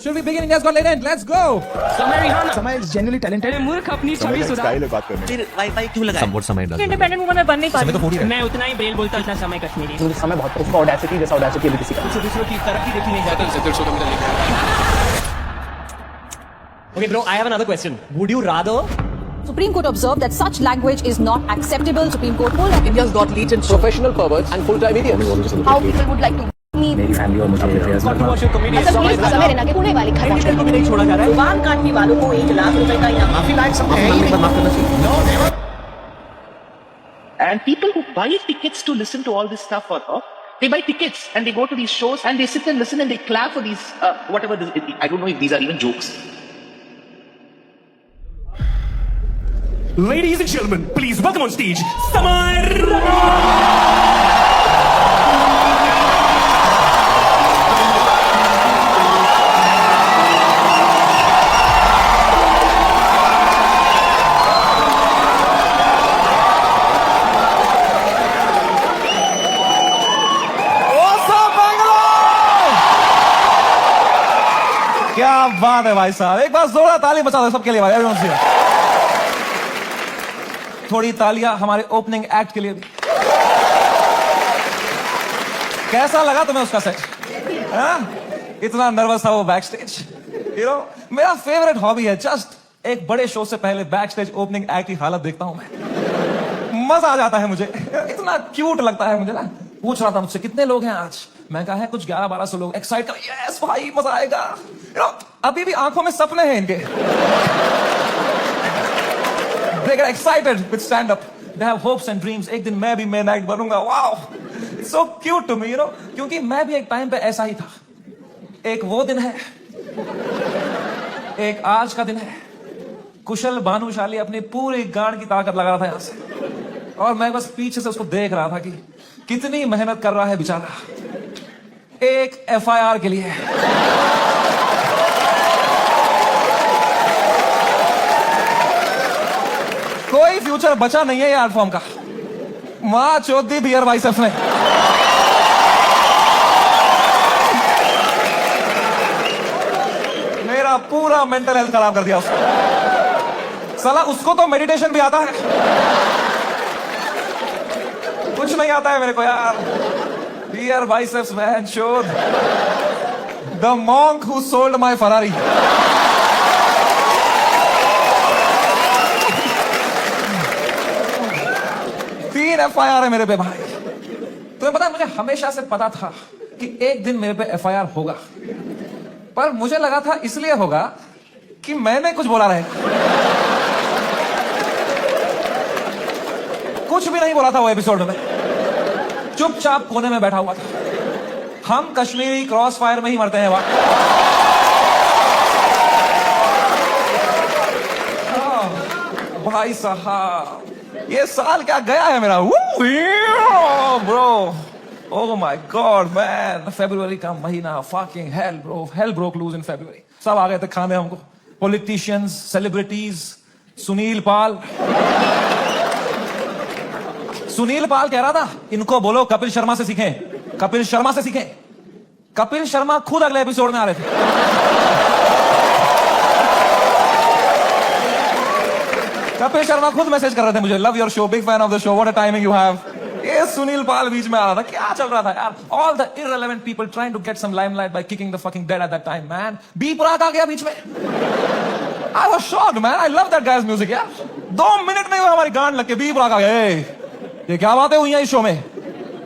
Should we begin? India's got late end. Let's go. समय is genuinely talented. मूर्ख अपनी छवि सुधार। स्टाइल है बात करने की। फिर वाईफाई क्यों लगा? Somewhat समय does. इंडिपेंडेंट वुमन में बन नहीं समय तो पाती। हो रही है। मैं उतना ही ब्रेल बोलता उतना समय कश्मीरी। समय बहुत उसका ऑडेसिटी जैसा ऑडेसिटी अभी किसी का दूसरों की तरक्की देखी नहीं जाती। Okay, bro, I have another question. Would you rather Supreme Court observed that such language is not acceptable. Supreme Court ruled that India's got latent professional perverts and full-time idiots? how people would like to meet. मेरी family और मुझे affairs में Controversial comedian. अच्छा police समय रहना के पुणे वाली घर को भी नहीं छोड़ा जा रहा है। जुबान काटने वालों को 1 लाख रुपए का इनाम। And people who buy tickets to listen to all this stuff for her, they buy tickets and they go to these shows and they sit and listen and they clap for these whatever. I don't know if these are even jokes. Ladies and gentlemen, please welcome on stage Samar. क्या बात है भाई साहब, एक बार जोरदार ताली बचा दो सबके लिए भाई, everyone से। थोड़ी तालियां हमारे ओपनिंग एक्ट के लिए भी। कैसा लगा तुम्हें उसका सेट? इतना नर्वस था वो बैक स्टेज। मेरा फेवरेट हॉबी है जस्ट एक बड़े शो से पहले बैक स्टेज ओपनिंग एक्ट की हालत देखता हूं मैं, मजा आ जाता है मुझे, इतना क्यूट लगता है मुझे ना। पूछ रहा था मुझसे कितने लोग हैं आज, मैं कहा है कुछ 11-1200 लोग। एक्साइट कर, यस भाई मजा आएगा। अभी भी आंखों में सपने हैं इनके। They get excited with stand up. They have hopes and dreams. एक दिन मैं भी मेन एक्ट बनूंगा। Wow, it's so cute to me, क्योंकि मैं भी एक टाइम पे ऐसा ही था। एक वो दिन है, एक आज का दिन है। कुशल भानुशाली अपनी पूरी गांड की ताकत लगा रहा था यहां से, और मैं बस पीछे से उसको देख रहा था कि कितनी मेहनत कर रहा है बेचारा एक FIR के लिए। कोई फ्यूचर बचा नहीं है ये आर्ट फॉर्म का। मां चौथी बियर बाइसेप्स ने। मेरा पूरा मेंटल हेल्थ खराब कर दिया उसने। साला उसको तो मेडिटेशन भी आता है, कुछ नहीं आता है मेरे को यार। Beer Biceps man showed the Monk who Sold my Ferrari. FIR है मेरे पे भाई। तुम्हें पता है मुझे हमेशा से पता था कि एक दिन मेरे पे FIR होगा, पर मुझे लगा था इसलिए होगा कि मैंने कुछ बोला रहे। कुछ भी नहीं बोला था वो एपिसोड में, चुपचाप कोने में बैठा हुआ था। हम कश्मीरी क्रॉस फायर में ही मरते हैं वहां। भाई साहब ये साल क्या गया है मेरा, bro. Oh my god man, फरवरी का महीना, fucking hell bro, hell broke loose in फरवरी। सब आ गए थे खाने हमको, पॉलिटिशियंस, सेलिब्रिटीज। सुनील पाल कह रहा था इनको बोलो कपिल शर्मा से सीखें, कपिल शर्मा से सीखें। कपिल शर्मा खुद अगले एपिसोड में आ रहे थे। कपिल शर्मा खुद मैसेज कर रहे थे मुझे, love your show, big fan of the show, what a timing you have. ये सुनील पाल बीच में आ रहा था, क्या चल रहा था यार? All the irrelevant people trying to get some limelight by kicking the fucking dead at that time, man. B Praak आ गया बीच में। I was shocked, man. I love that guy's music, यार। 2 मिनट में हमारी गांड लग के बी प्राक आ गया। ये क्या बातें हुई हैं इस शो में?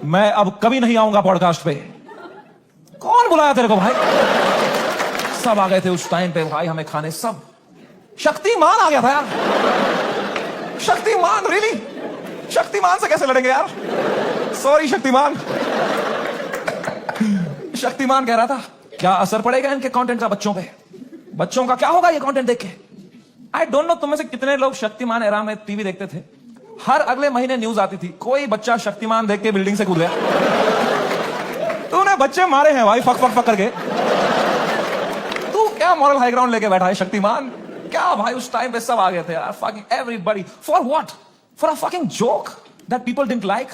मैं अब कभी नहीं आऊंगा पॉडकास्ट पे। कौन बुलाया तेरे को भाई? सब आ गए थे उस टाइम पे भाई हमें खाने, सब। शक्तिमान आ गया था यार। शक्तिमान, रियली? शक्तिमान से कैसे लड़ेंगे यार? सॉरी शक्तिमान। शक्तिमान कह रहा था क्या असर पड़ेगा इनके कंटेंट का बच्चों पे? बच्चों का क्या होगा ये कंटेंट देख के? आई डोंट नो तुम में से कितने लोग शक्तिमान एरा में टीवी देखते थे। हर अगले महीने न्यूज आती थी कोई बच्चा शक्तिमान देख के बिल्डिंग से कूद गया। तूने बच्चे मारे हैं भाई फक फक फक करके। तू क्या मॉरल हाई ग्राउंड लेके बैठा है शक्तिमान? क्या भाई उस टाइम पे सब आ गए थे यार, fucking everybody. For what? For a fucking joke that people didn't like?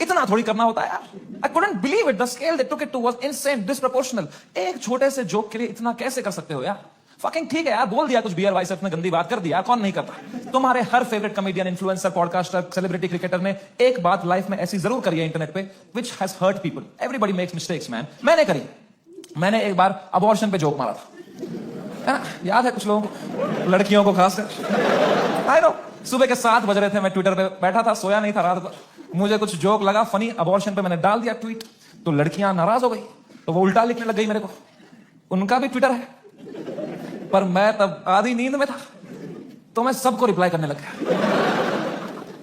इतना थोड़ी करना होता है यार. I couldn't believe it. The scale they took it to was insane, disproportional. एक छोटे से जोक के लिए इतना कैसे कर सकते हो यार? फकिंग ठीक है यार, बोल दिया कुछ बियर बाइसेप्स ने गंदी बात कर दिया, कौन नहीं करता. तुम्हारे हर favourite comedian, influencer, podcaster, celebrity, cricketer ने एक बात लाइफ में ऐसी जरूर करी है इंटरनेट पे, which has hurt people. Everybody makes mistakes, man. मैंने करी. मैंने एक बार अबॉर्शन पे जोक मारा था, है ना? याद है कुछ लोगों को, लड़कियों को खासकर. आई नो, सुबह के 7 बज रहे थे, मैं ट्विटर पे बैठा था, सोया नहीं था रात भर. मुझे कुछ जोक लगा फनी अबॉर्शन पे, मैंने डाल दिया ट्वीट, तो लड़कियां नाराज हो गई, तो वो उल्टा लिखने लग गई मेरे को. उनका भी ट्विटर है, पर मैं तब आधी नींद में था, तो मैं सबको रिप्लाई करने लग गया.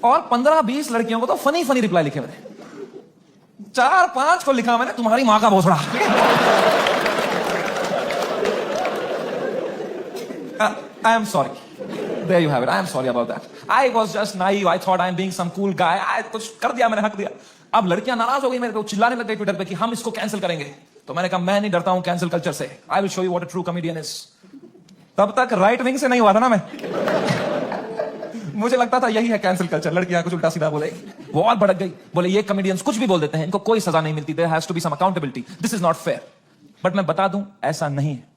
और 15-20 लड़कियों को तो फनी फनी रिप्लाई लिखे मैंने. 4-5 को लिखा मैंने, तुम्हारी मां का भोसड़ा. I am sorry. There you have it. I am sorry about that. I was just naive. I thought I am being some cool guy. I कुछ कर दिया, मैंने हक दिया. अब लड़कियां नाराज हो गई मेरे को, चिल्लाने लग गई ट्विटर पे कि हम इसको कैंसिल करेंगे. तो मैंने कहा मैं नहीं डरता हूं कैंसिल कल्चर से. I will show you what a true comedian is. तब तक राइट विंग से नहीं हुआ था ना मैं. मुझे लगता था यही है कैंसिल कल्चर, लड़कियां कुछ उल्टा सीधा बोलेगी. वो और भड़क गई, बोले ये कमेडियंस कुछ भी बोल देते हैं, इनको कोई सजा नहीं मिलती. There has to be some accountability. This is not fair. But मैं बता दूं, ऐसा नहीं है.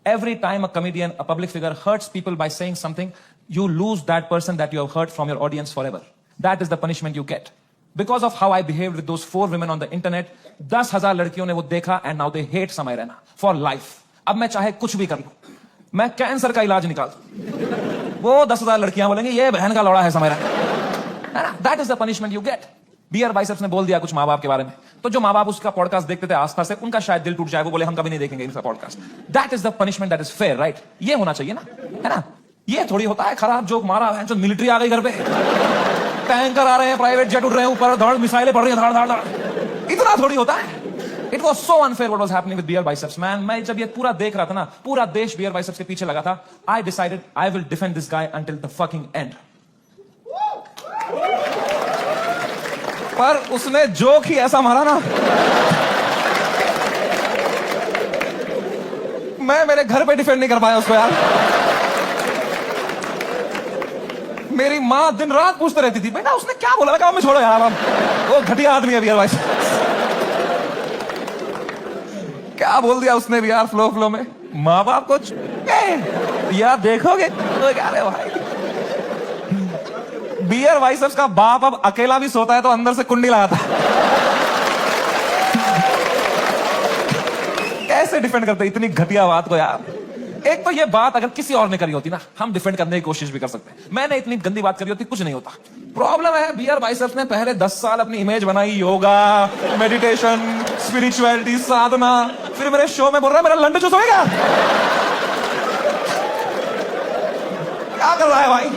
Every time a comedian, a public figure hurts people by saying something, you lose that person that you have hurt from your audience forever. That is the punishment you get. Because of how I behaved with those 4 women on the internet, 10,000 लड़कियों ने वो देखा and now they hate समय Raina for life. अब मैं चाहे कुछ भी कर लूं, मैं कैंसर का इलाज निकाल दूं, वो 10,000 लड़कियां बोलेंगे ये बहन का लौड़ा है Samay Raina. That is the punishment you get. Beer Biceps ने बोल दिया कुछ माँ बाप के बारे में, तो जो माँ बाप उसका पॉडकास्ट देखते थे आस्था से, उनका शायद दिल टूट जाए, वो बोले हम कभी नहीं देखेंगे इनका podcast. That is the punishment that is fair, right? ये होना चाहिए ना, है ना? ये थोड़ी होता है खराब जोक मारा है जो मिलिट्री आ गई घर पे, टैंकर आ रहे हैं, प्राइवेट जेट उड़ रहे हैं ऊपर, धड़ मिसाइलें पड़ रही हैं, धड़ धड़ धड़. इतना थोड़ी होता है. It was so unfair what was happening with Beer Biceps, man. मैं जब ये पूरा देख रहा था ना, पूरा देश बियर बाइसेप्स के पीछे लगा था. I decided I will defend this guy until the fucking and. पर उसने जोक ही ऐसा मारा ना, मैं मेरे घर पे डिफेंड नहीं कर पाया उसको यार. मेरी माँ दिन रात पूछते रहती थी बेटा उसने क्या बोला. मैं कहा मैं छोड़ो यार, वो घटिया आदमी है बियर भाई. क्या बोल दिया उसने भी यार फ्लो में. माँ बाप को यार देखोगे तो क्या रे भाई, बियर बाइसेप्स का बाप अब अकेला भी सोता है तो अंदर से कुंडी लगाता है. कैसे डिफेंड करते इतनी घटिया बात को यार. एक तो ये बात अगर किसी और ने करी होती ना, हम डिफेंड करने की कोशिश भी कर सकते हैं. मैंने इतनी गंदी बात करी होती, कुछ नहीं होता. प्रॉब्लम है बियर बाइसेप्स ने पहले 10 साल अपनी इमेज बनाई, योगा, मेडिटेशन, स्पिरिचुअलिटी, साधना. फिर मेरे शो में बोल रहा है मेरा लंड चूस होएगा. क्या कर रहा है भाई,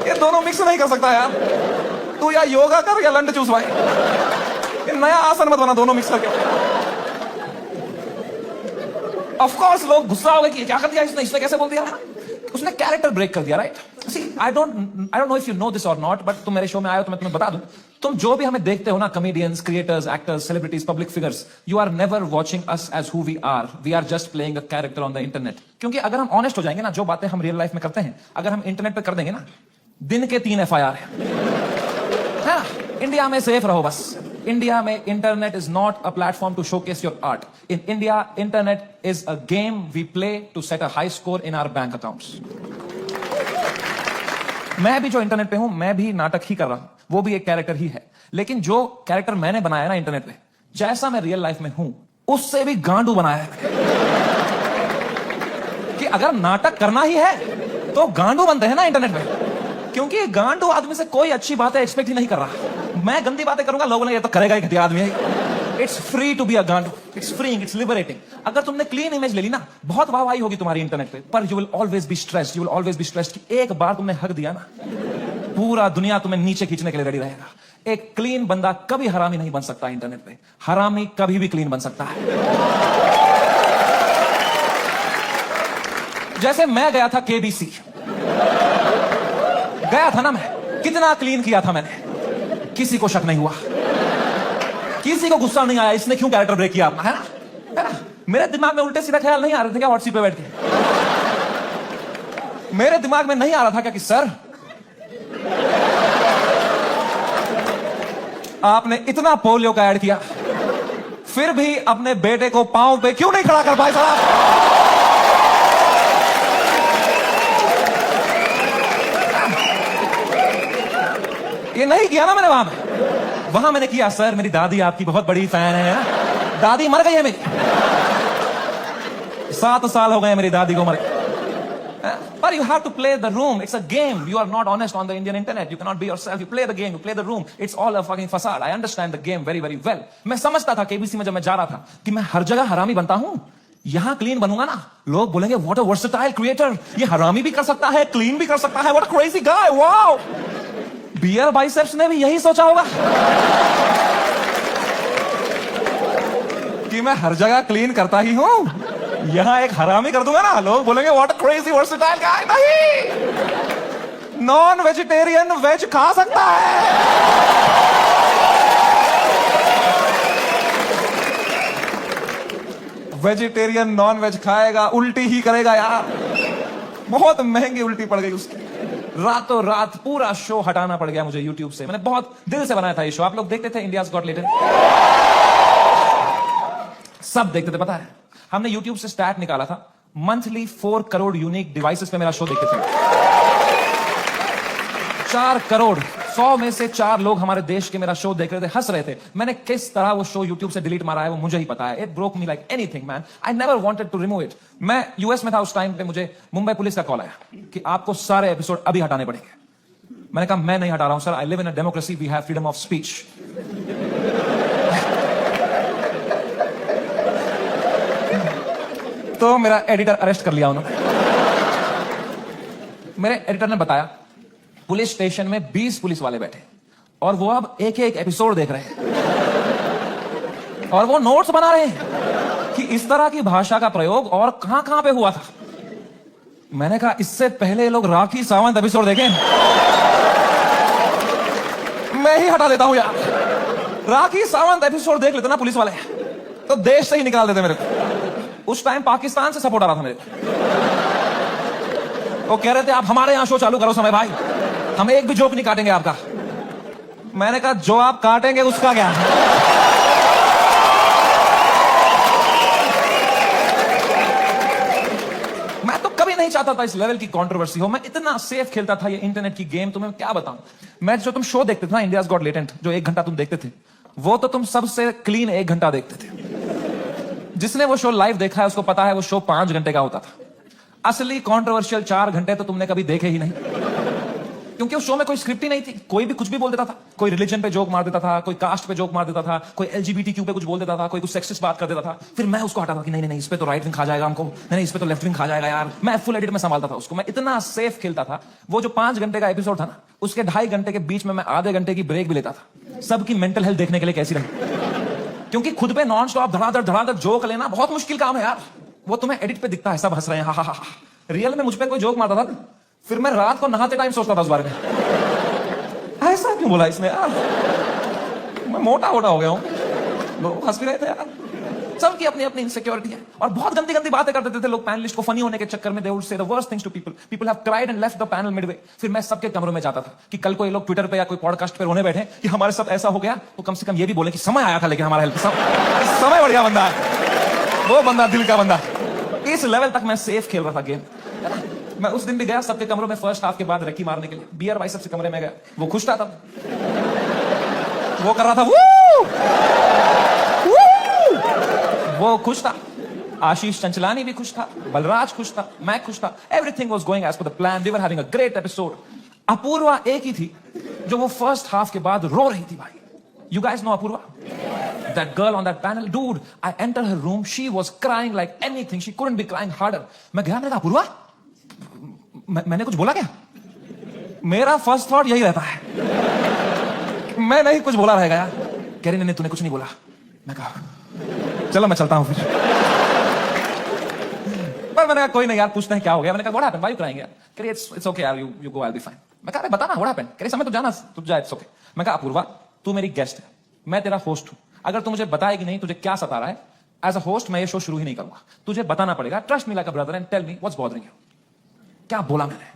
ये दोनों मिक्स नहीं कर सकता यार. तू या योगा कर या लंड चूस भाई. ये नया आसन मत बना दोनों मिक्स करके. ऑफ कोर्स लोग गुस्सा हो गए कि क्या कर दिया इसने कैसे बोल दिया. उसने कैरेक्टर ब्रेक कर दिया, right? See I don't know if you know this और नॉट, बट तुम मेरे शो में आए हो तो मैं तुम्हें बता दूं. तुम जो भी हमें देखते हो ना, comedians, creators, actors, celebrities, public figures, you are never watching us as who we are. We are just playing a character on the internet. क्योंकि अगर हम ऑनेस्ट हो जाएंगे ना, जो बातें हम रियल लाइफ में करते हैं अगर हम इंटरनेट पे कर देंगे ना, दिन के 3 FIR है ना. इंडिया में सेफ रहो बस. इंडिया में internet is not a platform to showcase your art. In India internet is a game we play to set a high score in our bank accounts. मैं भी जो इंटरनेट पे हूं, मैं भी नाटक ही कर रहा हूं, वो भी एक कैरेक्टर ही है. लेकिन जो कैरेक्टर मैंने बनाया ना इंटरनेट पे, जैसा मैं रियल लाइफ में हूं उससे भी गांडू बनाया है. कि अगर नाटक करना ही है तो गांडू बनते हैं ना इंटरनेट में. क्योंकि गांडू आदमी से कोई अच्छी बातें एक्सपेक्ट ही नहीं कर रहा. मैं गंदी बातें करूंगा, लोगों ने ये तो करेगा ही घटिया आदमी है. It's free to be a गांडू. It's freeing, it's liberating. अगर तुमने क्लीन इमेज ले ली ना, बहुत वाहवाही होगी तुम्हारी इंटरनेट पे, पर you will always be stressed. You will always be stressed कि एक बार तुमने हक दिया ना, पूरा दुनिया तुम्हें नीचे खींचने के लिए रेडी रहेगा. एक क्लीन बंदा कभी हरामी नहीं बन सकता इंटरनेट पे. हरामी कभी भी क्लीन बन सकता है. जैसे मैं गया था KBC, गया था ना मैं, कितना क्लीन किया था मैंने, किसी को शक नहीं हुआ, किसी को गुस्सा नहीं आया इसने क्यों कैरेक्टर ब्रेक किया अपना, है ना? है ना? मेरे दिमाग में उल्टे सीधा ख्याल नहीं आ रहे थे क्या व्हाट्सएप पे बैठ के? मेरे दिमाग में नहीं आ रहा था क्या कि सर आपने इतना पोलियो का ऐड किया, फिर भी अपने बेटे को पांव पे क्यों नहीं खड़ा कर पाए साहब? ये नहीं किया ना मैंने वहां मैंने किया, सर मेरी दादी आपकी बहुत बड़ी फैन है ना, दादी मर गई है मेरी, 7 साल हो गए मेरी दादी को मरे। But you have to play the room. It's a game. You are not honest on the Indian internet. You cannot be yourself. You play the game. You play the room. It's all a fucking facade. I understand the game very, very well. मैं समझता था KBC में जब मैं जा रहा था कि मैं हर जगह हरामी बनता हूं, यहां क्लीन बनूंगा ना, लोग बोलेंगे what a versatile creator. ये हरामी भी कर सकता है, क्लीन भी कर सकता है. What a crazy guy. Wow. Beer Biceps ने भी यही सोचा होगा कि मैं हर जगह क्लीन करता ही हूं, यहां एक हरामी कर दूंगा ना, लोग बोलेंगे व्हाट अ क्रेजी वर्सेटाइल गाय। नहीं, नॉन वेजिटेरियन वेज खा सकता है। वेजिटेरियन नॉन वेज खाएगा, उल्टी ही करेगा यार, बहुत महंगी उल्टी पड़ गई उसकी। रातों रात पूरा शो हटाना पड़ गया मुझे यूट्यूब से। मैंने बहुत दिल से बनाया था ये शो, आप लोग देखते थे इंडियाज गॉट टैलेंट, सब देखते थे। पता है हमने यूट्यूब से स्टैट निकाला था, मंथली 4 करोड़ यूनिक डिवाइसेस पे मेरा शो देखते थे। 4 करोड़, 100 में से 4 लोग हमारे देश के मेरा शो देख रहे थे, हंस रहे थे। मैंने किस तरह वो शो यूट्यूब से डिलीट मारा है वो मुझे ही पता है। It broke me like anything man, I never wanted to remove it. मैं यूएस में था उस टाइम पे, मुझे मुंबई पुलिस का कॉल आया कि आपको सारे एपिसोड अभी हटाने पड़ेंगे। मैंने कहा मैं नहीं हटा रहा हूं sir, I live in a democracy, we have freedom of speech. तो मेरा एडिटर अरेस्ट कर लिया उन्होंने। मेरे एडिटर ने बताया पुलिस स्टेशन में 20 पुलिस वाले बैठे और वो अब एक एक एपिसोड देख रहे हैं और वो नोट्स बना रहे हैं कि इस तरह की भाषा का प्रयोग और कहां कहां पे हुआ था। मैंने कहा इससे पहले लोग राखी सावंत एपिसोड देखें, मैं ही हटा देता हूं यार। राखी सावंत एपिसोड देख लेते ना पुलिस वाले तो देश से ही निकाल देते मेरे को। उस टाइम पाकिस्तान से सपोर्ट आ रहा था मेरे को, वो कह रहे थे आप हमारे यहां शो चालू करो समय भाई, हम एक भी जोक नहीं काटेंगे आपका। मैंने कहा जो आप काटेंगे उसका क्या। मैं तो कभी नहीं चाहता था इस लेवल की कंट्रोवर्सी हो, मैं इतना सेफ खेलता था ये इंटरनेट की गेम, तुम्हें क्या बताऊं। मैं जो तुम शो देखते थे ना इंडियाज गॉट टैलेंट, जो 1 घंटा तुम देखते थे, वो तो तुम सबसे क्लीन 1 घंटा देखते थे। जिसने वो शो लाइव देखा है उसको पता है वो शो 5 घंटे का होता था। असली कंट्रोवर्शियल 4 घंटे तो तुमने कभी देखे ही नहीं, क्योंकि उस शो में कोई स्क्रिप्ट ही नहीं थी। कोई भी कुछ भी बोल देता था, कोई रिलीजन पे जोक मार देता था, कोई कास्ट पे जोक मार देता था, कोई LGBTQ पे कुछ बोल देता था, कोई कुछ सेक्सिस्ट बात कर देता था। फिर मैं उसको हटाता था कि नहीं नहीं इस पे तो राइट विंग खा जाएगा हमको, नहीं इस पे तो लेफ्ट विंग खा जाएगा यार। मैं फुल एडिट में संभालता था उसको, मैं इतना सेफ खेलता था। वो जो 5 घंटे का एपिसोड था ना, उसके 2.5 घंटे के बीच में मैं आधे घंटे की ब्रेक भी लेता था, सबकी मेंटल हेल्थ देखने के लिए कैसी रही। क्योंकि खुद पे नॉन स्टॉप धड़ाधड़ जोक लेना बहुत मुश्किल काम है यार। वो तुम्हें एडिट पे दिखता है सब हंस रहे हैं, हा। रियल में मुझ पे कोई जोक मारता था, फिर मैं रात को नहाते टाइम सोचता था उस बारे में, ऐसा क्यों बोला इसने यार, मैं मोटा हो गया हूं। लोग हंस भी रहे थे यार, सबकी अपनी अपनी इनसिक्योरिटी है। और बहुत गंदी गंदी बातें करते थे लोग पैनलिस्ट को फनी होने के चक्कर में। They would say the worst things to people, people have cried and left the panel midway. फिर मैं सबके कमरों में जाता था कि कल को ये लोग ट्विटर पे या कोई पॉडकास्ट पे रोने बैठे कि हमारे साथ ऐसा हो गया, तो कम से कम ये भी बोले कि समय आया था लेकिन हमारा हेल्प, समय बढ़िया बंदा है वो, बंदा दिल का बंदा। इस लेवल तक मैं सेफ खेल रहा था गेम। मैं उस दिन भी गया सबके कमरों में फर्स्ट हाफ के बाद रक्की मारने के लिए, बियर बाइसेप से कमरे में गया। वो खुश था तब, वो कर रहा था वो खुश था, आशीष चंचलानी भी खुश था, बलराज खुश था, मैं खुश था। Everything was going as per the plan, we were having a great episode. Apoorva एक ही थी जो वो फर्स्ट हाफ के बाद रो रही थी भाई। You guys know Apoorva, that girl on that panel, dude, I entered her room, she was crying like anything, she couldn't be crying harder. मैं गया, मैंने कहा अपूर्वा मैंने कुछ बोला क्या? मेरा फर्स्ट थॉट यही रहता है, मैं नहीं कुछ बोला रहेगा यार। कह रही नहीं तूने कुछ नहीं बोला। मैं कहा चलो मैं चलता हूं फिर। पर मैंने कहा कोई नहीं यार, पूछते हैं क्या हो गया। मैंने कहा what happened, why you crying यार? कह रही इट्स ओके यार, you go, I will be fine. मैं कहा बता ना व्हाट हैपेंड। कह रही समय तो जाना, तू जा, इट्स ओके। मैं कहा अपूर्वा तू मेरी गेस्ट है, मैं तेरा होस्ट हूं, अगर तू मुझे बताएगी नहीं तुझे क्या सता रहा है, एज अ होस्ट मैं ये शो शुरू ही नहीं करूंगा। तुझे बताना पड़ेगा, trust me like a brother and tell me what's bothering you. क्या बोला मैंने?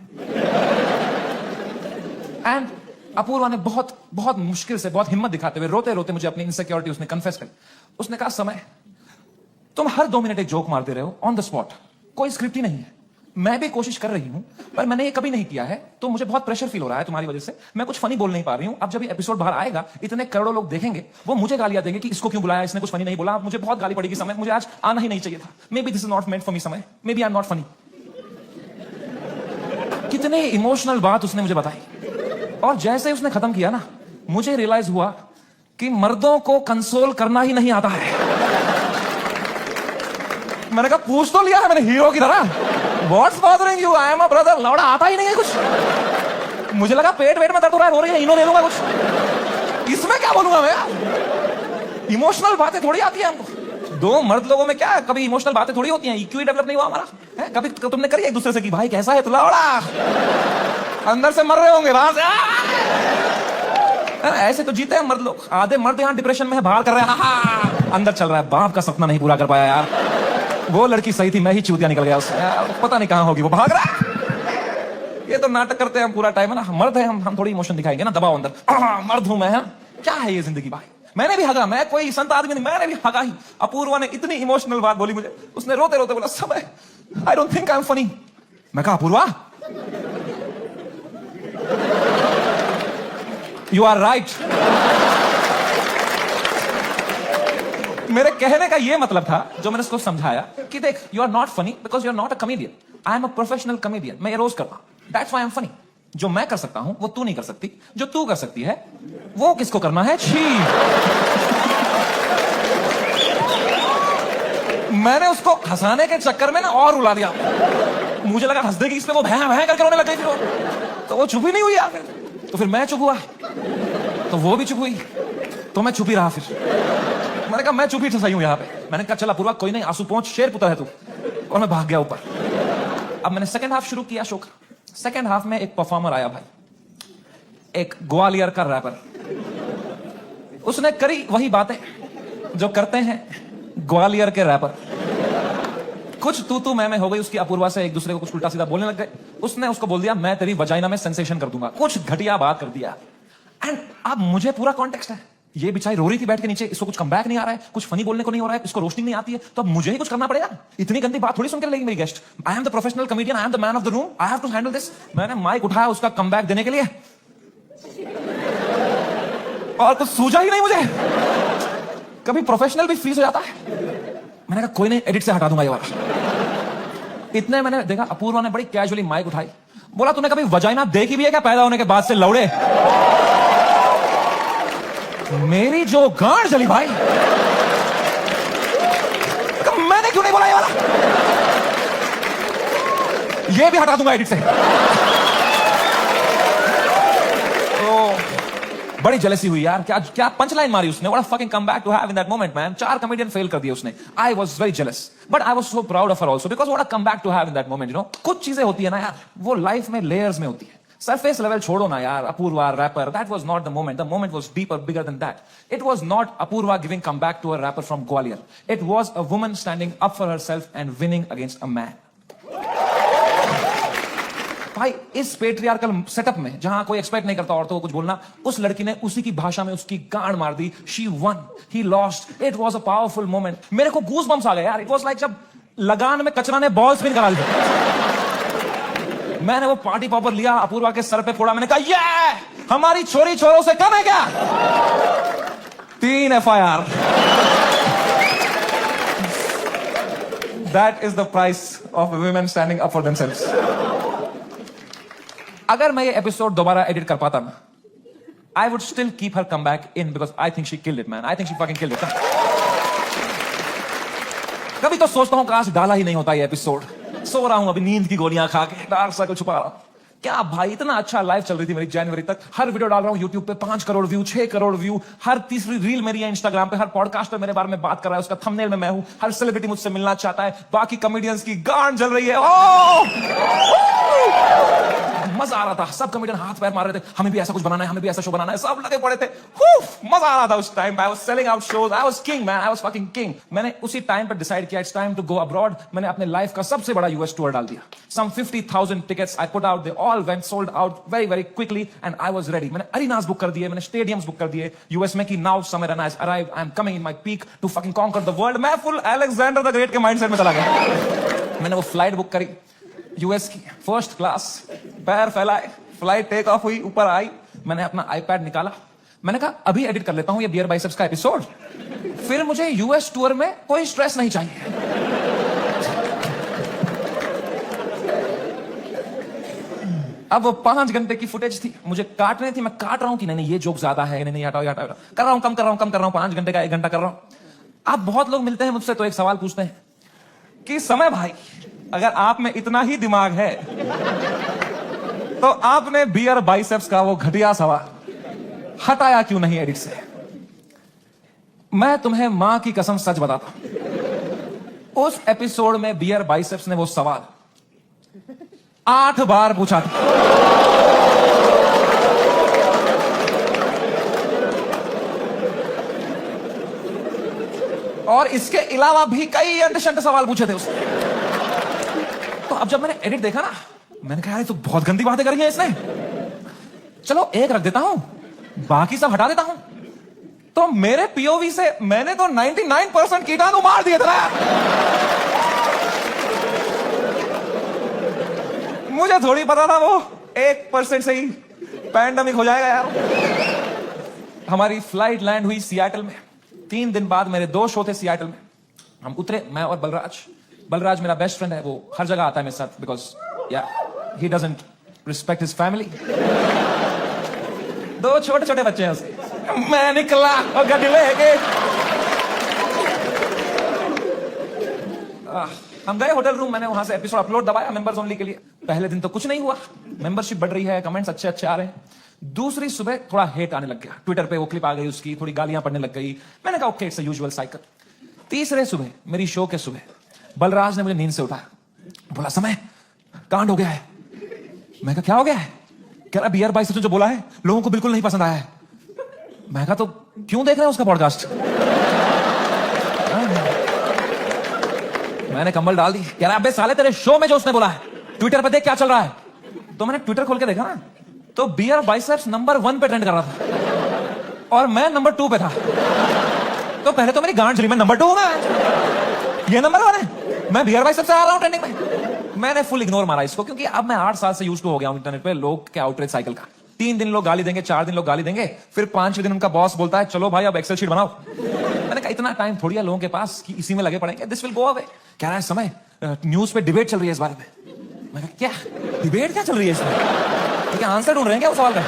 एंड अपूर्वा ने बहुत बहुत मुश्किल से, बहुत हिम्मत दिखाते हुए, रोते रोते मुझे अपनी इनसिक्योरिटी उसने कन्फेस करी। उसने कहा समय, तुम हर 2 मिनट एक जोक मारते रहे हो ऑन द स्पॉट, कोई स्क्रिप्ट ही नहीं है। मैं भी कोशिश कर रही हूं पर मैंने ये कभी नहीं किया है, तो मुझे बहुत प्रेशर फील हो रहा है तुम्हारी वजह से। मैं कुछ फनी बोल नहीं पा रही हूं। अब जब ये एपिसोड बाहर आएगा, इतने करोड़ों लोग देखेंगे, वो मुझे गालियां देंगे कि इसको क्यों बुलाया, इसने कुछ फनी नहीं बोला। मुझे बहुत गाली पड़ेगी समय, मुझे आज आना ही नहीं चाहिए था। Maybe this is not meant for me समय, maybe I am not funny. कितने इमोशनल बात उसने मुझे बताई, और जैसे उसने खत्म किया ना, मुझे रियलाइज हुआ कि मर्दों को कंसोल करना ही नहीं आता है। मैंने कहा पूछ तो लिया है मैंने हीरो की तरह, what's bothering you, I am a brother. लौड़ा आता ही नहीं है कुछ। मुझे लगा पेट वेट में दर्द हो रहा है, रो रही है, इनो ले लूंगा कुछ। इसमें क्या बोलूंगा मैं? इमोशनल बातें थोड़ी आती है हमको। 2 मर्द लोगों में क्या कभी इमोशनल बातें थोड़ी होती हैं? इक्यू डेवलप नहीं हुआ हमारा है? कभी तुमने करी एक दूसरे से कि भाई कैसा है तू? लौड़ा अंदर से मर रहे होंगे वहां से। ऐसे तो जीते हैं मर्द लोग। आधे मर्द यहाँ डिप्रेशन में है, बाहर कर रहे हैं, अंदर चल रहा है बाप का सपना नहीं पूरा कर पाया यार। वो लड़की सही थी, मैं ही चूतिया निकल गया उससे यार। पता नहीं कहां होगी, वो भाग रहा है। ये तो नाटक करते हैं हम पूरा टाइम है ना। मर्द है हम थोड़ी इमोशन दिखाएंगे ना, दबाओ अंदर। मर्द हूं मैं, है क्या है ये जिंदगी भाई? मैंने भी हगा, मैं कोई संत आदमी नहीं, मैंने भी हगा ही। अपूर्वा ने इतनी इमोशनल बात बोली मुझे, उसने रोते रोते बोला समय, आई don't think I am funny. मैं कहा अपूर्वा यू आर राइट। मेरे कहने का यह मतलब था, जो मैंने उसको समझाया कि देख, you are not funny because you are not a comedian, I am a professional comedian. मैं ये रोज करता हूं, that's why I am funny. जो मैं कर सकता हूं वो तू नहीं कर सकती, जो तू कर सकती है वो किसको करना है? छी। मैंने उसको हंसाने के चक्कर में ना और रुला दिया। मुझे लगा हंस देगी इसमें, वो भैं भैं करके रोने लग गई। फिर तो वो चुप ही नहीं हुई यार। तो फिर मैं चुप हुआ, तो वो भी चुप हुई, तो मैं चुप ही रहा। फिर मैंने कहा मैं चुप ही सही हूं यहाँ पे। मैंने कहा चला पूर्वा कोई नहीं, आंसू पहुंच, शेर पुत्र है तू। और मैं भाग गया ऊपर। अब मैंने सेकंड हाफ शुरू किया शो का। सेकंड हाफ में एक परफॉर्मर आया भाई, एक ग्वालियर का रैपर। उसने करी वही बातें जो करते हैं ग्वालियर के रैपर। कुछ तू मैं हो गई उसकी अपूर्वा से, एक दूसरे को कुछ उल्टा सीधा बोलने लग गए। उसने उसको बोल दिया मैं तेरी वजाइना में सेंसेशन कर दूंगा, कुछ घटिया बात कर दिया। एंड अब मुझे पूरा कॉन्टेक्स्ट है, ये बेचारी रो रही थी बैठ के नीचे, इसको कुछ कमबैक नहीं आ रहा है, कुछ फनी बोलने को नहीं हो रहा है, इसको रोस्टिंग नहीं आती है, तो अब मुझे ही कुछ करना पड़ेगा। इतनी गंदी बात थोड़ी सुनकर लेगी मेरी guest. I am the professional comedian, I am the man of the room, I have to handle this. मैंने माइक उठाया उसका कमबैक देने के लिए, और कुछ सूझा ही नहीं मुझे। कभी प्रोफेशनल भी फ्रीज हो जाता है। मैंने कहा कोई नहीं, एडिट से हटा दूंगा ये वाला। इतने मैंने देखा अपूर्वा ने बड़ी कैजुअली माइक उठाई, बोला तूने कभी वजाइना देखी भी है क्या पैदा होने के बाद से लौड़े? मेरी जो गांड जली भाई, तो मैंने क्यों नहीं बोला ये वाला? ये भी हटा दूंगा एडिट से। तो बड़ी जेलसी हुई यार। क्या क्या पंचलाइन मारी उसने। What a fucking comeback to have in that moment man. 4 comedian fail कर दिए उसने। I was very jealous, but I was so proud of her also because what a comeback to have in that moment. You know, कुछ चीजें होती है ना यार, वो लाइफ में लेयर्स में होती है। Surface level छोड़ो ना यार, Apurva rapper, that was not the moment. The moment was deeper, bigger than that. It was not Apurva giving comeback to a rapper from Gwalior. It was a woman standing up for herself and winning against a man. भाई इस patriarchal setup में जहां कोई expect नहीं करता औरतों को कुछ बोलना, उस लड़की ने उसी की भाषा में उसकी गांड मार दी। She won, he lost. It was a powerful moment. मेरे को गूज बम्स आ गए यार। It was like जब लगान में कचरा ने बॉल स्पिन करा लिया। मैंने वो पार्टी पॉपर लिया, अपूर्वा के सर पे फोड़ा। मैंने कहा ये हमारी छोरी छोरों से कम है क्या? 3 FIR। That is the price of women standing up for themselves. अगर मैं ये एपिसोड दोबारा एडिट कर पाता ना, I would still keep her comeback in because I think she killed it, man. I think she fucking killed it. कभी तो सोचता हूं काश डाला ही नहीं होता ये एपिसोड। सो रहा हूं अभी नींद की गोलियां खा के, डार्क सर्कल छुपा रहा हूं। क्या भाई, इतना अच्छा लाइफ चल रही थी मेरी जनवरी तक। हर वीडियो डाल रहा हूं यूट्यूब पे, 5 करोड़ व्यू, 6 करोड़ व्यू। हर तीसरी रील मेरी है इंस्टाग्राम पे। हर पॉडकास्टर मेरे बारे में बात कर रहा है, उसका थंबनेल में मैं हूं। हर सेलिब्रिटी मुझसे मिलना चाहता है। बाकी कॉमेडियंस की गांड जल रही है। मजा आ रहा था, सब कमेडियन हाथ पैर मार रहे थे, हमें भी ऐसा कुछ बनाना है, हमें भी ऐसा शो बनाना है, सब लगे पड़े थे। मजा आ रहा था उस time. I was selling out shows, I was king man, I was fucking king. मैंने उसी टाइम पर डिसाइड किया it's time to go abroad. मैंने अपने लाइफ का सबसे बड़ा यूएस टूर डाल दिया। सम 50,000 tickets I put out, they all went sold out very very quickly and I was ready. मैंने अरीनास बुक कर दिए, मैंने स्टेडियम्स बुक कर दिए यूएस में कि now summer and I arrive, I am coming in my peak to fucking conquer the world. मैं full Alexander the Great के माइंडसेट में चला गया। मैंने वो फ्लाइट बुक करी यूएस की, फर्स्ट क्लास, पैर फैलाए, फ्लाइट टेक ऑफ हुई, ऊपर आई, मैंने अपना आईपैड निकाला, मैंने कहा अभी एडिट कर लेता हूं ये बियर बाइसेप्स का एपिसोड, फिर मुझे यूएस टूर में कोई स्ट्रेस नहीं चाहिए। अब वो 5 घंटे की फुटेज थी, मुझे काटनी थी, मैं काट रहा हूं कि नहीं ये जोक ज्यादा है, नहीं हटाओ हटाओ, कर रहा हूं, कम कर रहा हूं, 5 घंटे का 1 घंटा कर रहा हूं। अब बहुत लोग मिलते हैं मुझसे तो एक सवाल पूछते हैं कि समय भाई, अगर आप में इतना ही दिमाग है तो आपने बियर बाइसेप्स का वो घटिया सवाल हटाया क्यों नहीं एडिट से? मैं तुम्हें मां की कसम सच बताता हूं, उस एपिसोड में बियर बाइसेप्स ने वो सवाल 8 बार पूछा था। और इसके अलावा भी कई अंडरशंट सवाल पूछे थे उसने। तो अब जब मैंने एडिट देखा ना, मैंने कहा यार ये तो बहुत गंदी बातें करी हैं इसने, चलो एक रख देता हूं, बाकी सब हटा देता हूं। तो मेरे पीओवी से मैंने तो 99% कीटाणु मार दिए थे ना। मुझे थोड़ी पता था वो 1% से ही पैंडेमिक हो जाएगा यार। हमारी फ्लाइट लैंड हुई सियाटल में। 3 दिन बाद मेरे 2 शो थे सियाटल में। हम उतरे, मैं और बलराज मेरा बेस्ट फ्रेंड है, वो हर जगह आता है मेरे साथ, बिकॉज या he doesn't respect his family. 2 छोटे छोटे बच्चे हैं उसके। मैं निकला और गाड़ी लेके हम गए होटल रूम। मैंने वहां से एपिसोड अपलोड दबाया मेंबर्स ओनली के लिए। पहले दिन तो कुछ नहीं हुआ, मेंबरशिप बढ़ रही है, कमेंट्स अच्छे अच्छे आ रहे हैं। दूसरी सुबह थोड़ा हेट आने लग गया, ट्विटर पे वो क्लिप आ गई उसकी, थोड़ी गालियां पड़ने लग गई। मैंने कहा okay it's a usual cycle. तीसरे सुबह, मेरी शो के सुबह, बलराज ने मुझे नींद से उठाया, बोला समय कांड हो गया है। मैं कहा क्या हो गया है? कह रहा बियर बाइसेप्स ने जो बोला है लोगों को बिल्कुल नहीं पसंद आया है। मैं कहा तो क्यों देख रहे हैं उसका पॉडकास्ट? मैंने कंबल डाल दी। कह रहा अबे साले तेरे शो में जो उसने बोला है ट्विटर पे देख क्या चल रहा है। तो मैंने ट्विटर खोल के देखा ना, तो बियर बाइसेप्स नंबर 1 पे ट्रेंड कर रहा था और मैं नंबर 2 पे था। तो पहले तो मेरी गांड चली, मैं नंबर 2 हूं मैं, ये नंबर 1 है, मैं बियर बाइसेप्स से आ रहा हूं ट्रेंडिंग में। मैंने फुल इग्नोर मारा इसको, क्योंकि अब मैं 8 साल से यूज टू हो गया हूं इंटरनेट पे लोग के आउटरीच साइकिल का। 3 दिन लोग गाली देंगे, 4 दिन लोग गाली देंगे, फिर 5वें दिन उनका बॉस बोलता है चलो भाई अब एक्सेल शीट बनाओ। मैंने कहा इतना टाइम थोड़ी है लोगों के पास कि इसी में लगे पड़ेंगे, दिस विल गो अवे। कह रहा है समय न्यूज पे डिबेट चल रही है इस बारे में। मैं कहा क्या डिबेट क्या चल रही है इसमें? क्या आंसर ढूंढ रहे हैं क्या उस सवाल का?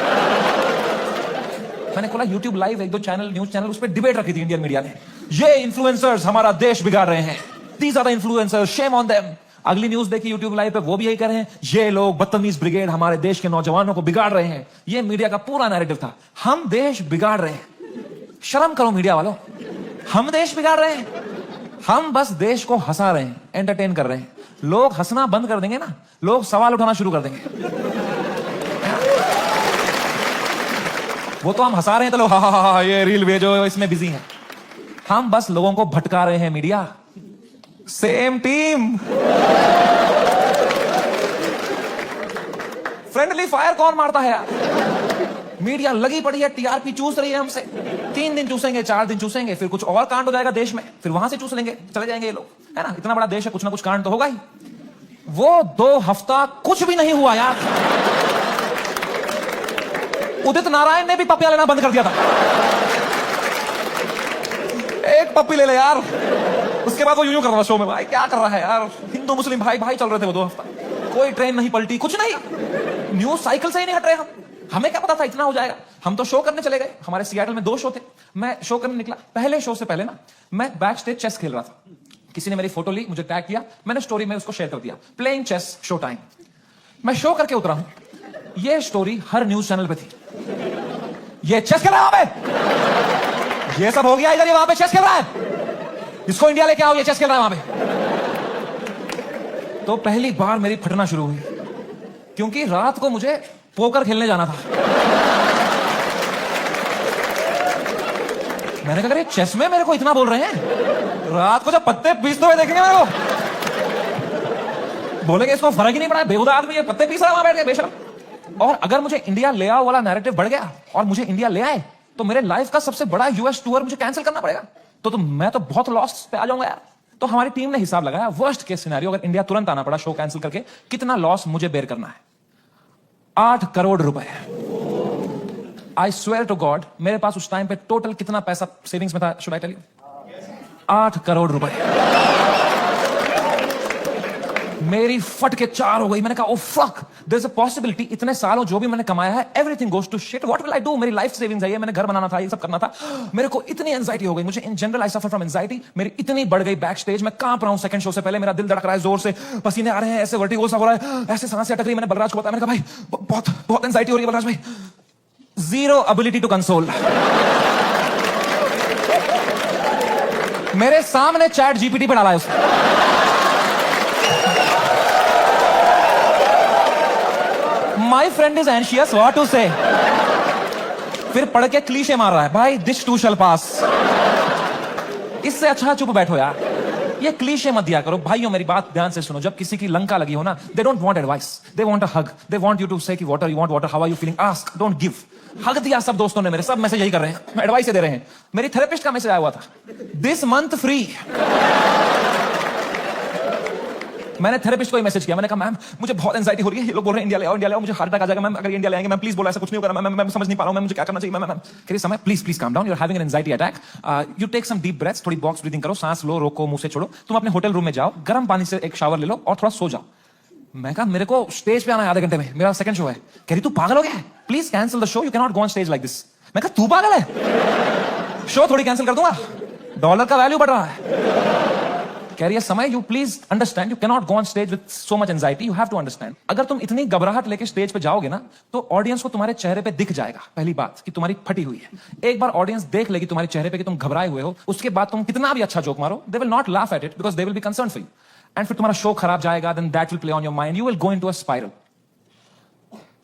मैंने खोला YouTube live, 1-2 channel, news channel, उस पर डिबेट रखी थी इंडियन मीडिया ने। ये इन्फ्लुएंसर्स हमारा देश बिगाड़ रहे हैं, these are the influencers, shame on them. अगली न्यूज देखी यूट्यूब लाइव पे, वो भी यही कर रहे हैं, ये लोग बदतमीज ब्रिगेड हमारे देश के नौजवानों को बिगाड़ रहे हैं। ये मीडिया का पूरा नैरेटिव था, हम देश बिगाड़ रहे हैं। शर्म करो मीडिया वालों, हम देश बिगाड़ रहे हैं? हम बस देश को हंसा रहे हैं, एंटरटेन कर रहे हैं। लोग हंसना बंद कर देंगे ना, लोग सवाल उठाना शुरू कर देंगे। वो तो हम हंसा रहे हैं तो लोग हा ये रील भेजो, इसमें बिजी हैं। हम बस लोगों को भटका रहे हैं media. Same team. Friendly fire कौन मारता है यार? मीडिया लगी पड़ी है, टीआरपी चूस रही है हमसे। 3 दिन चूसेंगे, 4 दिन चूसेंगे, फिर कुछ और कांड हो जाएगा देश में, फिर वहां से चूस लेंगे, चले जाएंगे ये लोग, है ना? इतना बड़ा देश है, कुछ ना कुछ कांड तो होगा ही। वो 2 हफ्ता कुछ भी नहीं हुआ यार। उदित नारायण ने भी पपिया लेना बंद कर दिया था। एक पप्पी ले ले यार, उसके बाद वो यूं कर रहा शो में, भाई क्या कर रहा है यार? हिंदू मुस्लिम भाई भाई चल रहे थे वो 2 हफ्ता, कोई ट्रेन नहीं पलटी, कुछ नहीं, न्यूज साइकिल से ही नहीं हट रहे हम। हमें क्या पता था इतना हो जाएगा? हम तो शो करने चले गए। हमारे सियाटल में 2 शो थे, मैं शो करने निकला। पहले शो से पहले ना मैं बैक स्टेज चेस खेल रहा था। किसी ने मेरी फोटो ली, मुझे टैग किया, मैंने स्टोरी में उसको शेयर कर दिया, प्लेइंग चेस शो टाइम। मैं शो करके उतरा हूं, ये स्टोरी हर न्यूज चैनल पे थी। ये चेस खेल रहा है वहां पे, ये सब हो गया इधर, ये वहां पे चेस खेल रहा है, इसको इंडिया लेके आओ, ये चेस खेल रहा है वहां पे। तो पहली बार मेरी फटना शुरू हुई क्योंकि रात को मुझे पोकर खेलने जाना था। मैंने कहा अरे चेस में मेरे को इतना बोल रहे हैं, रात को जब पत्ते पीसते हुए देखेंगे मेरे को, बोलेंगे इसको फर्क ही नहीं पड़ा, बेहुदा आदमी ये पत्ते पीस रहा है वहां बैठ के बेशरम। और अगर मुझे इंडिया ले आओ वाला नैरेटिव बढ़ गया और मुझे इंडिया ले आए तो मेरे लाइफ का सबसे बड़ा यूएस टूर मुझे कैंसिल करना पड़ेगा। तो मैं तो बहुत लॉस पे आ जाऊंगा यार। तो हमारी टीम ने हिसाब लगाया, वर्स्ट केस सिनेरियो अगर इंडिया तुरंत आना पड़ा शो कैंसिल करके, कितना लॉस मुझे बेयर करना है। 8 करोड़ रुपए। आई स्वेयर टू गॉड, मेरे पास उस टाइम पे टोटल कितना पैसा सेविंग्स में था, should I tell you? 8 crore रुपए। मेरी फट के 4 हो गई। मैंने कहा oh fuck, there is a possibility इतने सालों जो भी मैंने कमाया है everything goes to shit, what will I do? मेरी लाइफ सेविंग्स है, मैंने घर बनाना था, ये सब करना था। मेरे को इतनी एंजाइटी हो गई, मुझे in general I suffer from anxiety. मेरी इतनी बढ़ गई बैक स्टेज, मैं कांप रहा हूं सेकंड शो से पहले, मेरा दिल धड़क रहा है जोर से, पसीने आ रहे हैं, ऐसे वर्टिगो सा हो रहा है, ऐसे सांसें अटक रही। मैंने बलराज को बताया, मैंने कहा भाई बहुत बहुत एंजाइटी हो रही है बलराज भाई। Zero ability to console. मेरे सामने चैट जीपीटी पे डाला है उसने। My friend is anxious, what to say. फिर पढ़ के क्लीशे मार रहा है, भाई दिस टू शैल पास। इससे अच्छा चुप बैठो यार, ये क्लीशे मत दिया करो। भाइयों मेरी बात ध्यान से सुनो, जब किसी की लंका लगी हो ना, they don't want advice, they want a hug, they want you to say कि water, you want water, how are you feeling, ask, don't give. Hug दिया सब दोस्तों ने मेरे, सब मैसेज यही कर रहे हैं, एडवाइस दे रहे हैं। मेरी थेरेपिस्ट का मैसेज आया हुआ था, दिस मंथ फ्री। मैंने थेरेपिस्ट को ही मैसेज किया, मैंने कहा मैम मुझे बहुत एंजाइटी हो रही है, ये लोग बोल रहे हैं इंडिया ले आओ, इंडिया ले आओ, मुझे हार्ट अटैक आ जाएगा मैम अगर इंडिया ले आएंगे। मैम प्लीज बोला ऐसा कुछ नहीं होगा मैम, मैं समझ नहीं पा रहा हूं मैम, मुझे क्या करना चाहिए मैम। मैम कह रही Samay please please calm down, you are having an anxiety attack, you take some deep breaths, थोड़ी बॉक्स ब्रीथिंग करो, सांस लो, रोको, मुंह से छोड़ो, तुम अपने होटल रूम में जाओ, गर्म पानी से एक शावर ले लो और थोड़ा सो जाओ। मैं कहा मेरे को स्टेज पे आना है आधे घंटे में, मेरा सेकंड शो है। कह रही तू पागल हो गया है, please cancel the show, you can not go on stage like this. मैं कहा तू पागल है, शो थोड़ी कैंसिल कर दूंगा, डॉलर का वैल्यू बढ़ रहा है। कह रही है Samay you please understand, you can not go on stage with so much anxiety, you have to understand. अगर तुम इतनी घबराहट लेके स्टेज पे जाओगे ना तो ऑडियंस को तुम्हारे चेहरे पे दिख जाएगा पहली बात कि तुम्हारी फटी हुई है। एक बार ऑडियंस देख लेगी तुम्हारे चेहरे पे कि तुम घबराए हुए हो, उसके बाद तुम कितना भी अच्छा जोक मारो, they will not laugh at it because they will be concern for you, and फिर तुम्हारा शो खराब जाएगा, then that will play on your mind, you will go into a spiral.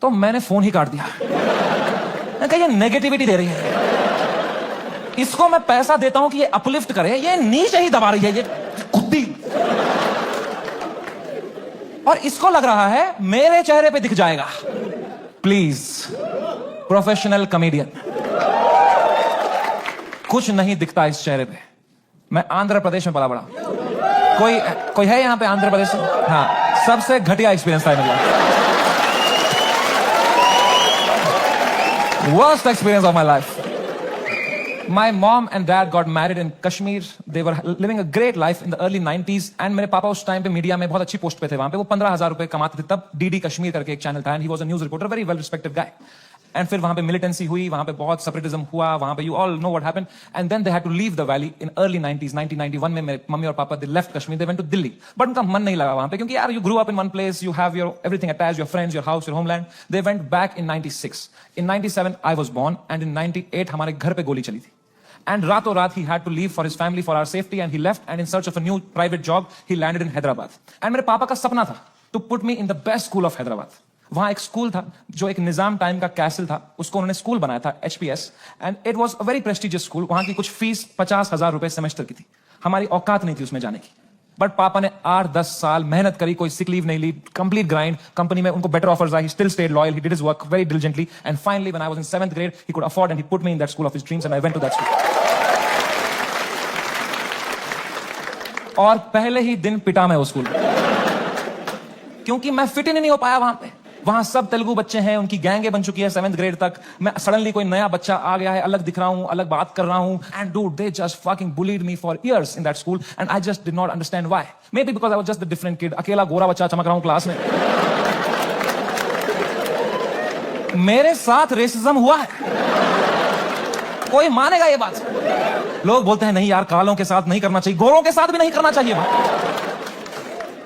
तो मैंने फोन ही काट दिया। मैं कहा ये नेगेटिविटी दे रही है, इसको मैं पैसा देता हूं कि ये अपलिफ्ट करे, ये नीचे ही दबा रही है, ये खुदी। और इसको लग रहा है मेरे चेहरे पे दिख जाएगा। प्लीज प्रोफेशनल कॉमेडियन, कुछ नहीं दिखता इस चेहरे पे। मैं आंध्र प्रदेश में पला बड़ा, कोई है यहां पे आंध्र प्रदेश से? हाँ, सबसे घटिया एक्सपीरियंस था मेरा, worst experience of my life. My mom and dad got married in Kashmir. They were living a great life in the early 90s. And मेरे पापा उस टाइम पे मीडिया में बहुत अच्छी पोस्ट पे थे वहां पे, वो 15,000 रुपए कमाते थे तब। डीडी कश्मीर करके एक चैनल था, and he was a news reporter, very well respected guy. And फिर वहां पे मिलिटेंसी हुई, वहां पे बहुत सेपरेटिज्म हुआ, वहां पे you all know what happened. And then they had to leave the valley in early 90s, 1991 में मेरे मम्मी और पापा they left Kashmir, they went to Delhi. But उनका मन नहीं लगा वहां पे, क्योंकि यार you grew up in one place, you have your everything attached, your friends, your house, your homeland. They went back in 96. In 97 I was born, and in 98 हमारे घर पे गोली चली थी. And रातों रात he had to leave for his family, for our safety, and he left, and in search of a new private job, he landed in Hyderabad. And मेरे पापा का सपना था to put me in the best school of Hyderabad. वहां एक school था जो एक निजाम टाइम का कैसल था, उसको उन्होंने स्कूल बनाया था, HPS, and it was a very prestigious school. वहां की कुछ फीस 50,000 रुपए सेमेस्टर की थी, हमारी औकात नहीं थी उसमें जाने की। बट पापा ने 8-10 साल मेहनत करी, कोई सिक लीव नहीं ली, कंप्लीट ग्राइंड, कंपनी में उनको better offers I, he still stayed loyal, he did his work very diligently, and finally when I was in 7th grade, he could afford and he put me in that school of his dreams, and I went to that school. और पहले ही दिन पिटा मैं उस school, क्योंकि मैं fit ही नहीं हो पाया वहां पे। वहां सब तेलुगु बच्चे हैं, उनकी गैंगे बन चुकी है 7th ग्रेड तक। मैं सडनली कोई नया बच्चा आ गया है, अलग दिख रहा हूं, अलग बात कर रहा हूं, and dude they just fucking bullied me for years in that school, and I just did not understand why. May be because I was just the different kid, अकेला गोरा बच्चा चमक रहा हूं क्लास में। मेरे साथ रेसिज्म हुआ है, कोई मानेगा ये बात? लोग बोलते हैं नहीं यार, कालों के साथ नहीं करना चाहिए, गोरों के साथ भी नहीं करना चाहिए।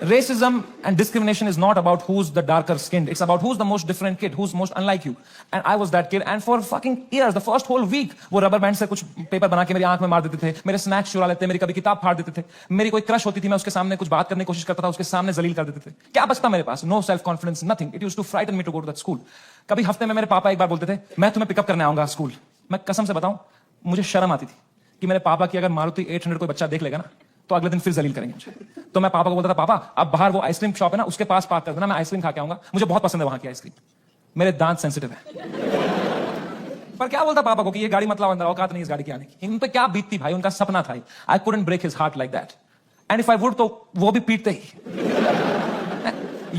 Racism and discrimination is not about who's the darker skinned. It's about who's the most different kid, who's most unlike you. And I was that kid. And for fucking years, the first whole week, वो rubber band से कुछ paper बना के मेरी आंख में मार देते थे, मेरे स्नैक्स चुरा लेते, मेरी कभी किताब फाड़ देते थे, मेरी कोई क्रश होती थी, मैं उसके सामने कुछ बात करने की कोशिश करता था, उसके सामने जलील कर देते थे. क्या बचता मेरे पास? No self confidence, nothing. It used to frighten me to go to that school. कभी हफ्ते में मेरे पापा एक बार बोलते थे, मैं तुम्हें पिकअप करने आऊंगा स्कूल. मैं कसम से बताऊं, मुझे शर्म आती थी कि मेरे पापा की अगर मारुति 800 कोई बच्चा देख लेगा ना, तो अगले दिन फिर जलील करेंगे मुझे. तो मैं पापा को बोलता था, पापा अब बाहर वो आइसक्रीम शॉप है ना, उसके पास पार्क कर देना, मैं आइसक्रीम खा के आऊंगा, मुझे बहुत पसंद है वहां की आइसक्रीम, मेरे दांत सेंसिटिव है. पर क्या बोलता पापा को कि ये गाड़ी मत लाओ अंदर, औकात नहीं इस गाड़ी की आने की. इन पे क्या बीतती भाई, उनका सपना था. I couldn't break his heart like that. And if I would, तो वो भी पीटते ही,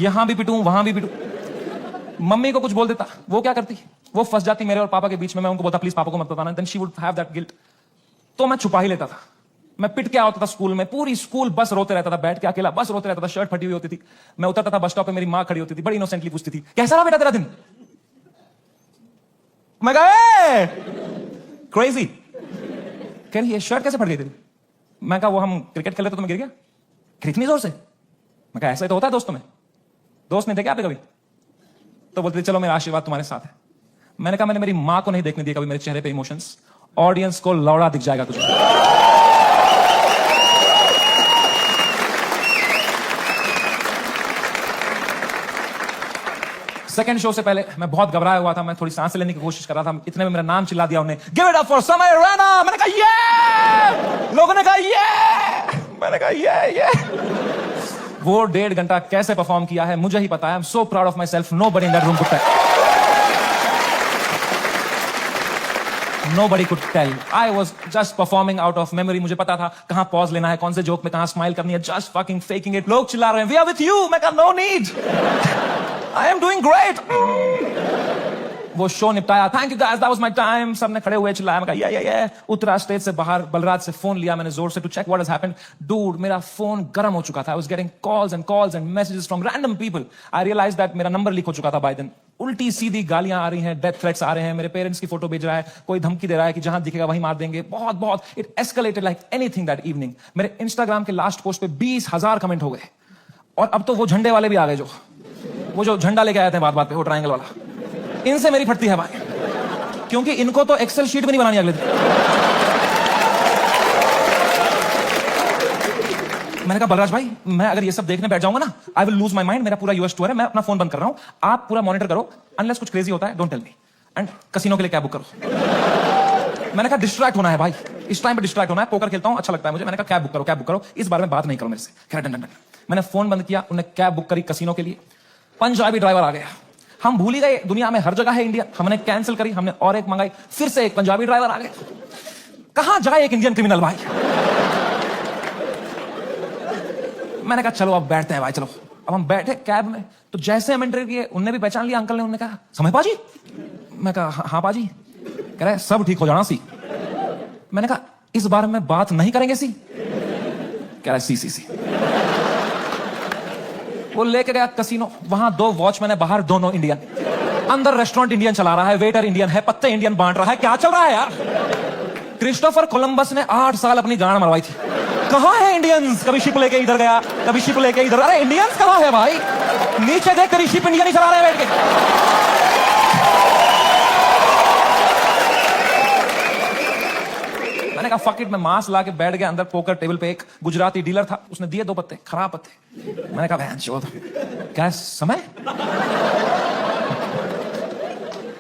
यहां भी पिटूं वहां भी पिटूं. मम्मी को कुछ बोल देता, वो क्या करती, वो फंस जाती मेरे और पापा के बीच में. मैं उनको बोलता प्लीज पापा को मत बताना. Then she would have that guilt. तो मैं छुपा ही लेता था. मैं पिट के आता था स्कूल में, पूरी स्कूल बस रोते रहता था, बैठ के अकेला बस रोते रहता था, शर्ट फटी हुई होती थी. मैं उतरता था बस स्टॉप पे, मेरी मां खड़ी होती थी, बड़ी इनोसेंटली पूछती थी, कैसा रहा बेटा तेरा दिन? मैं कहा क्रेजी. कह रही ये शर्ट कैसे फट गई तेरी? मैं कहा वो हम क्रिकेट खेल रहे थे तो मैं गिर गया. इतनी जोर से? मैं कहा ऐसा ही तो होता है दोस्तों में. दोस्त नहीं थे क्या आप कभी? तो बोलते चलो मेरा आशीर्वाद तुम्हारे साथ है. मैंने कहा मैंने मेरी मां को नहीं देखने दिया कभी मेरे चेहरे पे इमोशंस. ऑडियंस को लौड़ा दिख जाएगा तुझे. सेकंड शो से पहले मैं बहुत घबराया हुआ था. मैं थोड़ी सांस लेने की कोशिश कर रहा था. इतने में मेरा नाम चिल्ला दिया उन्हें, गिव इट अप फॉर समय रैना. मैंने कहा ये. लोगों ने कहा ये. मैंने कहा ये. वो 1.5 घंटा कैसे परफॉर्म किया है मुझे ही पता है. I am so proud of my self. Nobody in that room could tell. Nobody could tell. I was just performing out of memory. मुझे पता था कहां पॉज लेना है, कौन से जोक में कहां स्माइल करनी है. Just fucking faking it. लोग चिल्ला रहे हैं, we are with you. मैं कहा no need. I am doing great. वो शो निपटाया. Thank you guys. That was my time. सबने खड़े हुए चिल्लाया. मैं कहा yeah. उतरा स्टेज से बाहर, बलराज से फोन लिया मैंने जोर से to check what has happened. Dude, मेरा फोन गर्म हो चुका था. I was getting calls and messages from random people. I realized that मेरा नंबर लीक हो चुका था by then. उल्टी सीधी गालियां आ रही हैं, डेथ थ्रेट्स आ रहे हैं, मेरे पेरेंट्स की फोटो भेज रहा है, कोई धमकी दे रहा है कि जहां दिखेगा वहीं मार देंगे. बहुत it escalated like anything that evening. मेरे इंस्टाग्राम के लास्ट पोस्ट पे 20,000 कमेंट हो गए. और अब तो वो झंडे वाले भी आ गए, वो जो झंडा लेके आए थे बात पे, वो ट्रायंगल वाला. इनसे मेरी फटती है भाई, क्योंकि इनको तो एक्सेल शीट भी नहीं बनानी अगले दिन. मैंने कहा बलराज भाई, मैं अगर ये सब देखने बैठ जाऊंगा ना, I will lose my mind. मेरा पूरा यूएस टूर है, मैं अपना फोन बंद कर रहा हूं. आप पूरा मॉनिटर करो, अनलेस कुछ क्रेजी होता है don't tell me. And casino के लिए कैब बुक करो. मैंने कहा डिस्ट्रैक्ट होना है भाई, इस टाइम पे डिस्ट्रैक्ट होना है. पोकर खेलता हूं, अच्छा लगता है मुझे. मैंने कहा कैब बुक करो, इस बारे में बात नहीं करो मेरे से. कह डन. मैंने फोन बंद किया, उन्हें कैब बुक करी कसिनो के लिए. पंजाबी ड्राइवर आ गया. हम भूल ही गए दुनिया में हर जगह है इंडियन. हमने कैंसिल करी, हमने और एक मंगाई, फिर से एक पंजाबी ड्राइवर आ गया. कहां जाए एक इंडियन क्रिमिनल भाई. मैंने कहा चलो अब बैठते हैं भाई, चलो. अब हम बैठे कैब में, तो जैसे हम एंटर किए उनने भी पहचान लिया. अंकल ने उन्हें कहा समय पाजी. मैं कहा हाँ पाजी. कह रहे सब ठीक हो जाना सी. मैंने कहा इस बार में बात नहीं करेंगे सी. कह रहा सी. वो लेके गया कसिनो. वहां 2 वॉचमैन है, बाहर दोनों इंडियन. अंदर रेस्टोरेंट इंडियन चला रहा है, वेटर इंडियन है, पत्ते इंडियन बांट रहा है. क्या चल रहा है यार. क्रिस्टोफर कोलंबस ने 8 साल अपनी गांड मरवाई थी. कहां है इंडियंस? कभी शिप लेके इधर गया, कभी शिप लेके इधर. अरे इंडियंस कहां है भाई? नीचे देख कर शिप इंडियन ही चला रहे हैं बैठ के. मैंने कहा फक इट. मैं मास्क ला के बैठ गया अंदर. पोकर टेबल पे एक गुजराती डीलर था, उसने दिए 2 पत्ते, खराब पत्ते. मैंने कहा बहन चोद, क्या समय?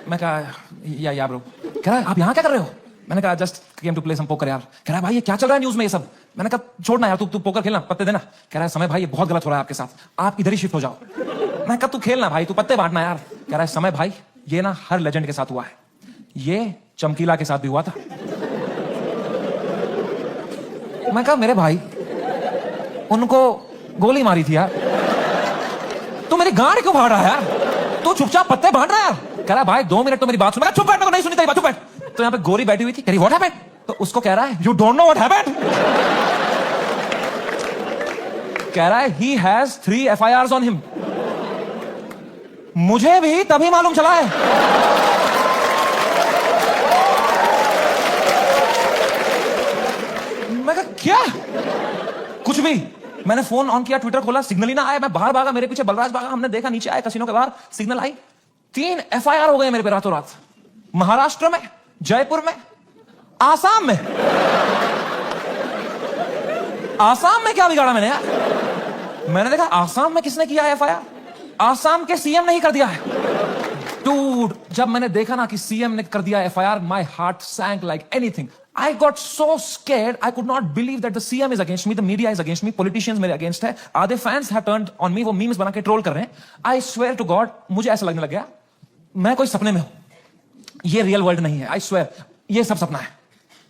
मैं कहा या ब्रो. कह रहा है आप यहां क्या कर रहे हो? मैंने कहा just came to play some poker यार. कह रहा है भाई ये क्या चल रहा है न्यूज में ये सब? मैंने कहा छोड़ना यार, तू पोकर खेलना, पत्ते देना. कह रहा है समय भाई ये बहुत गलत हो रहा है आपके साथ, आप इधर ही शिफ्ट हो जाओ. मैं कहा तू खेलना भाई, तू पत्ते बांटना यार. कह रहा है समय भाई ये ना हर लेजेंड के साथ हुआ है, ये चमकीला के साथ भी हुआ था. मैं कहा मेरे भाई उनको गोली मारी थी यार, तू मेरी गांड क्यों फाड़ रहा है यार? तू चुपचाप पत्ते बांट रहा है यार. कह रहा है भाई 2 मिनट तो मेरी बात सुन. मैं चुप बैठ, मेरे को नहीं सुनी तेरी बात, चुप बैठ. तो यहाँ पे गोरी बैठी हुई थी, कह रही व्हाट हैपेंड? तो उसको कह रहा है you don't know what happened. कह रहा है he has 3 FIRs on him. मुझे भी तभी मालूम चला है. मैं कहा क्या? कुछ भी. मैंने फोन ऑन किया, ट्विटर खोला, सिग्नल ही ना आया। मैं बाहर भागा, मेरे पीछे बलराज भागा, हमने देखा नीचे आए कसिनो के बाहर, सिग्नल आई। 3 FIR हो गए मेरे पे रातों रात। महाराष्ट्र में, जयपुर में, आसाम में। आसाम में क्या बिगाड़ा मैंने यार? मैंने देखा आसाम में किसने किया FIR? आसाम के सीएम ने ही कर दिया है। Dude, जब मैंने देखा ना कि सीएम ने कर दिया FIR, my heart sank like anything. I got so scared. I could not believe that the CM is against me, the media is against me, politicians मेरे against है, आधे fans have turned on me, वो memes बना के troll कर रहे हैं। I swear to God, मुझे ऐसा लगने लग गया मैं कोई सपने में हूं, ये रियल वर्ल्ड नहीं है। I swear, ये सब सपना है।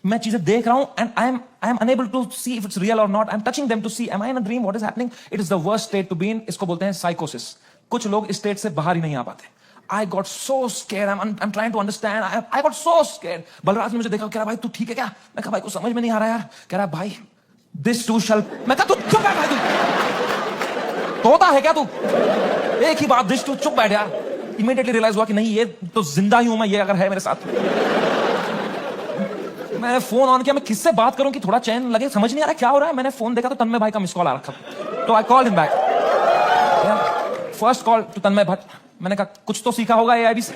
मैं चीजें देख रहा हूं and I am unable to see if it's real or not. I'm touching them to see, am I in a dream? What is happening? It is the worst state to be in. इसको बोलते हैं psychosis. कुछ लोग इस state से बाहर ही नहीं आ पाते। I got so scared. I'm trying to understand. I got so scared. Balraj ने मुझे देखा, कह रहा भाई तू ठीक है क्या? मैं कहा भाई कुछ समझ में नहीं आ रहा यार। कह रहा भाई this too shall। मैं कहा तू चुप है भाई, तू तोता है क्या तू? एक ही बात, this too, चुप बैठ यार। Immediately realize हुआ कि नहीं, ये तो जिंदा ही हूं मैं, ये अगर है मेरे साथ। मैंने फोन ऑन किया, मैं किससे बात करूं कि थोड़ा चैन लगे, समझ नहीं आ रहा क्या हो रहा है। मैंने फोन देखा तो तन्मय भाई का मिस कॉल आ रखा, तो I called him back. First call to Tanmay Bhat. मैंने कहा कुछ तो सीखा होगा AIB से।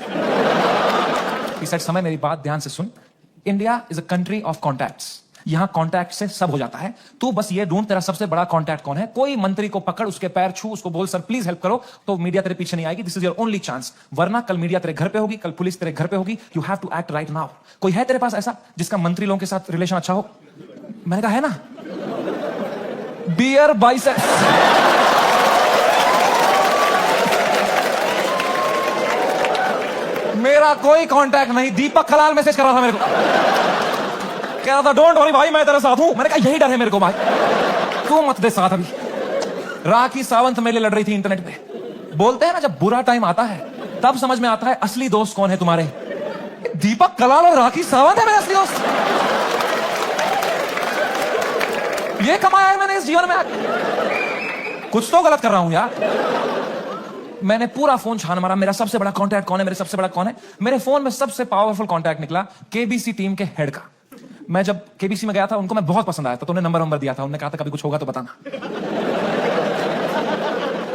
He said, समय मेरी बात ध्यान से सुन, India is a country of contacts. यहां कॉन्टैक्ट से सब हो जाता है। तू बस ये ढूंढ तेरा सबसे बड़ा कॉन्टैक्ट कौन है। कोई मंत्री को पकड़, उसके पैर छू, उसको बोल सर प्लीज हेल्प करो, तो मीडिया तेरे पीछे नहीं आएगी। This is your only chance, वरना कल मीडिया तेरे घर पे होगी, कल पुलिस तेरे घर पे होगी। You have to act right now. कोई है तेरे पास ऐसा जिसका मंत्री लोगों के साथ रिलेशन अच्छा हो? मैंने कहा है ना, बियर बाइसेप्स। मेरा कोई कांटेक्ट नहीं। दीपक खलाल मैसेज कर रहा था मेरे को, कह रहा था डोंट वरी भाई मैं तेरे साथ हूं। मैंने कहा यही डर है मेरे को भाई, तू मत दे साथ। अभी राखी सावंत मेरे लिए लड़ रही थी इंटरनेट पे। बोलते हैं ना जब बुरा टाइम आता है तब समझ में आता है असली दोस्त कौन है तुम्हारे। दीपक कलाल और राखी सावंत है मेरे असली दोस्त। ये कमाया है मैंने इस जीवन में। कुछ तो गलत कर रहा हूं यार। मैंने पूरा फोन छान मारा, मेरा सबसे बड़ा कांटेक्ट कौन है, मेरे सबसे बड़ा कौन है। मेरे फोन में सबसे पावरफुल कांटेक्ट निकला केबीसी टीम के हेड का। मैं जब केबीसी में गया था, उनको मैं बहुत पसंद आया था, तो उन्हें नंबर दिया था। उन्होंने कहा था कभी कुछ होगा तो बताना।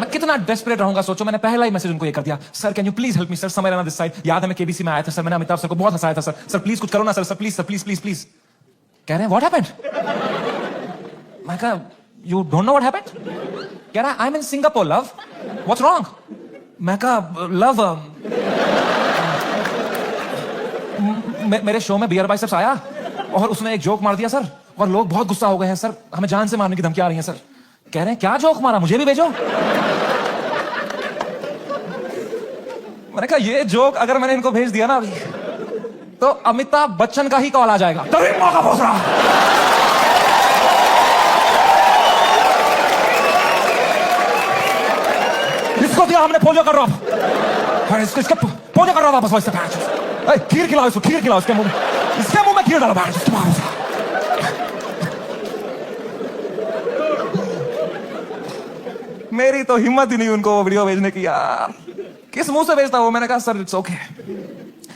मैं कितना डेस्परेट रहूंगा सोचो। मैंने पहला ही मैसेज उनको ये कर दिया, sir can you please help me sir, समय रहना दिस साइड। याद है मैं केबीसी में आया था सर, मैंने अमिताभ सर को बहुत हंसाया था सर। सर प्लीज कुछ करो ना sir, please sir, please please please. कह रहे हैं व्हाट हैपेंड? मैं कहा you don't know what happened? कह रहा I am in Singapore love, what's wrong? मैं कहा लव, मेरे शो में बियर बाइसेप्स आया और उसने एक जोक मार दिया सर, और लोग बहुत गुस्सा हो गए हैं सर, हमें जान से मारने की धमकी आ रही है सर। कह रहे हैं क्या जोक मारा, मुझे भी भेजो। मैंने कहा ये जोक अगर मैंने इनको भेज दिया ना अभी, तो अमिताभ बच्चन का ही कॉल आ जाएगा। तभी मौका पहुंच रहा। इसको दिया हमने पोलियो का ड्रॉप, इसके पोलियो का ड्रॉप वापस वैसे खीर खिलाओ इसको, खीर खिलाओ इसके मुंह में खीर डालो। मेरी तो हिम्मत ही नहीं उनको वो वीडियो भेजने की यार। किस मुंह से भेजता वो? मैंने कहा सर इट्स ओके।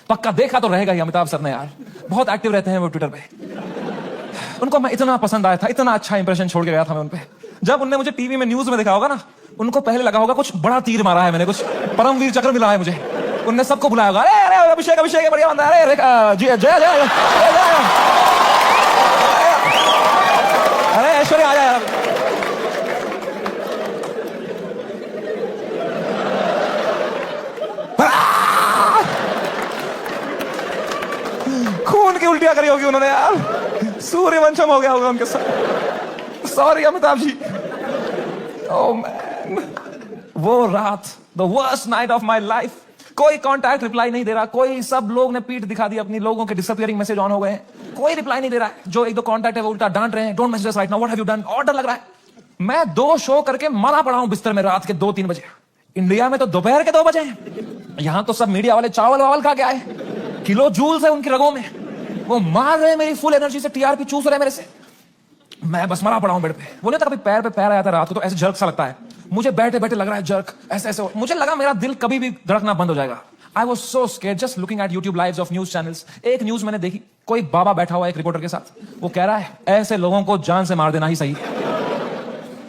पक्का देखा तो रहेगा ही अमिताभ सर ने यार, बहुत एक्टिव रहते हैं वो ट्विटर पे। उनको मैं इतना पसंद आया था, इतना अच्छा इंप्रेशन छोड़ के गया था मैं उन पे। जब उनने मुझे टीवी में न्यूज में देखा होगा ना, उनको पहले लगा होगा कुछ बड़ा तीर मारा है मैंने, कुछ परमवीर चक्र मिला है मुझे। उनने सबको बुलाया होगा, अरे अरे अभिषेक अभिषेक बढ़िया बंदा, अरे जय जय जय, अरे ऐश्वर्या आ जाए। खून की उल्टियां करी होगी उन्होंने यार, सूर्यवंशम हो गया होगा उनके साथ। Sorry Amitabh ji. Oh man, वो रात, the worst night of my life. कोई कांटेक्ट रिप्लाई नहीं दे रहा, कोई, सब लोग ने पीठ दिखा दी अपनी, लोगों के डिसअपीयरिंग मैसेज ऑन हो गए, कोई रिप्लाई नहीं दे रहा है। जो एक दो कांटेक्ट है वो उल्टा डांट रहे हैं, don't message us right now, what have you done. और डर लग रहा है। मैं 2 शो करके मरा पड़ा हूं बिस्तर में रात के 2-3 बजे। इंडिया में तो दोपहर के 2 बजे हैं। यहां तो सब मीडिया वाले चावल वावल खा के आए, किलो जूल्स है उनकी रगों में, वो मार रहे हैं मेरी फुल एनर्जी से, टीआरपी चूस रहे हैं मेरे से। मैं बस मरा पड़ा हूं बेड पे। बोले था कभी पैर पे पैर आया था रात को तो ऐसे जर्क सा लगता है, मुझे बैठे बैठे लग रहा है जर्क ऐसे ऐसे। मुझे लगा मेरा दिल कभी भी धड़कना बंद हो जाएगा। I was so scared just looking at YouTube lives of news channels. एक न्यूज मैंने देखी, कोई बाबा बैठा हुआ एक रिपोर्टर के साथ, वो कह रहा है ऐसे लोगों को जान से मार देना ही सही।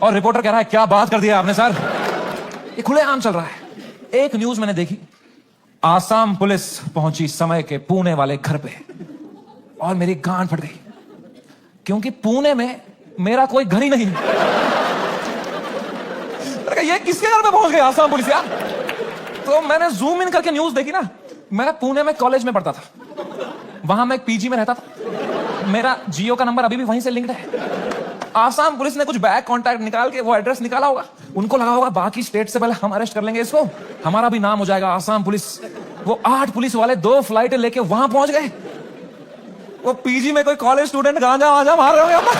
और रिपोर्टर कह रहा है क्या बात कर दिया आपने सर। ये खुलेआम चल रहा है। एक न्यूज मैंने देखी, आसाम पुलिस पहुंची समय के पुणे वाले घर पे और मेरी गांड फट गई, क्योंकि पुणे में मेरा कोई घर ही नहीं। ये किसके घर पे पहुंच गए आसाम पुलिस यार। तो मैंने जूम इन करके न्यूज देखी ना। मैं पुणे में कॉलेज में पढ़ता था, वहां मैं एक पीजी में रहता था, मेरा जियो का नंबर अभी भी वहीं से लिंक्ड है। आसाम पुलिस ने कुछ बैक कांटेक्ट निकाल के वो एड्रेस निकाला होगा, उनको लगा होगा बाकी स्टेट से पहले हम अरेस्ट कर लेंगे इसको, हमारा भी नाम हो जाएगा आसाम पुलिस। वो 8 पुलिस वाले 2 फ्लाइटें लेके वहां पहुंच गए। वो पीजी में कोई कॉलेज स्टूडेंट गांजा वांजा मार रहे होंगे।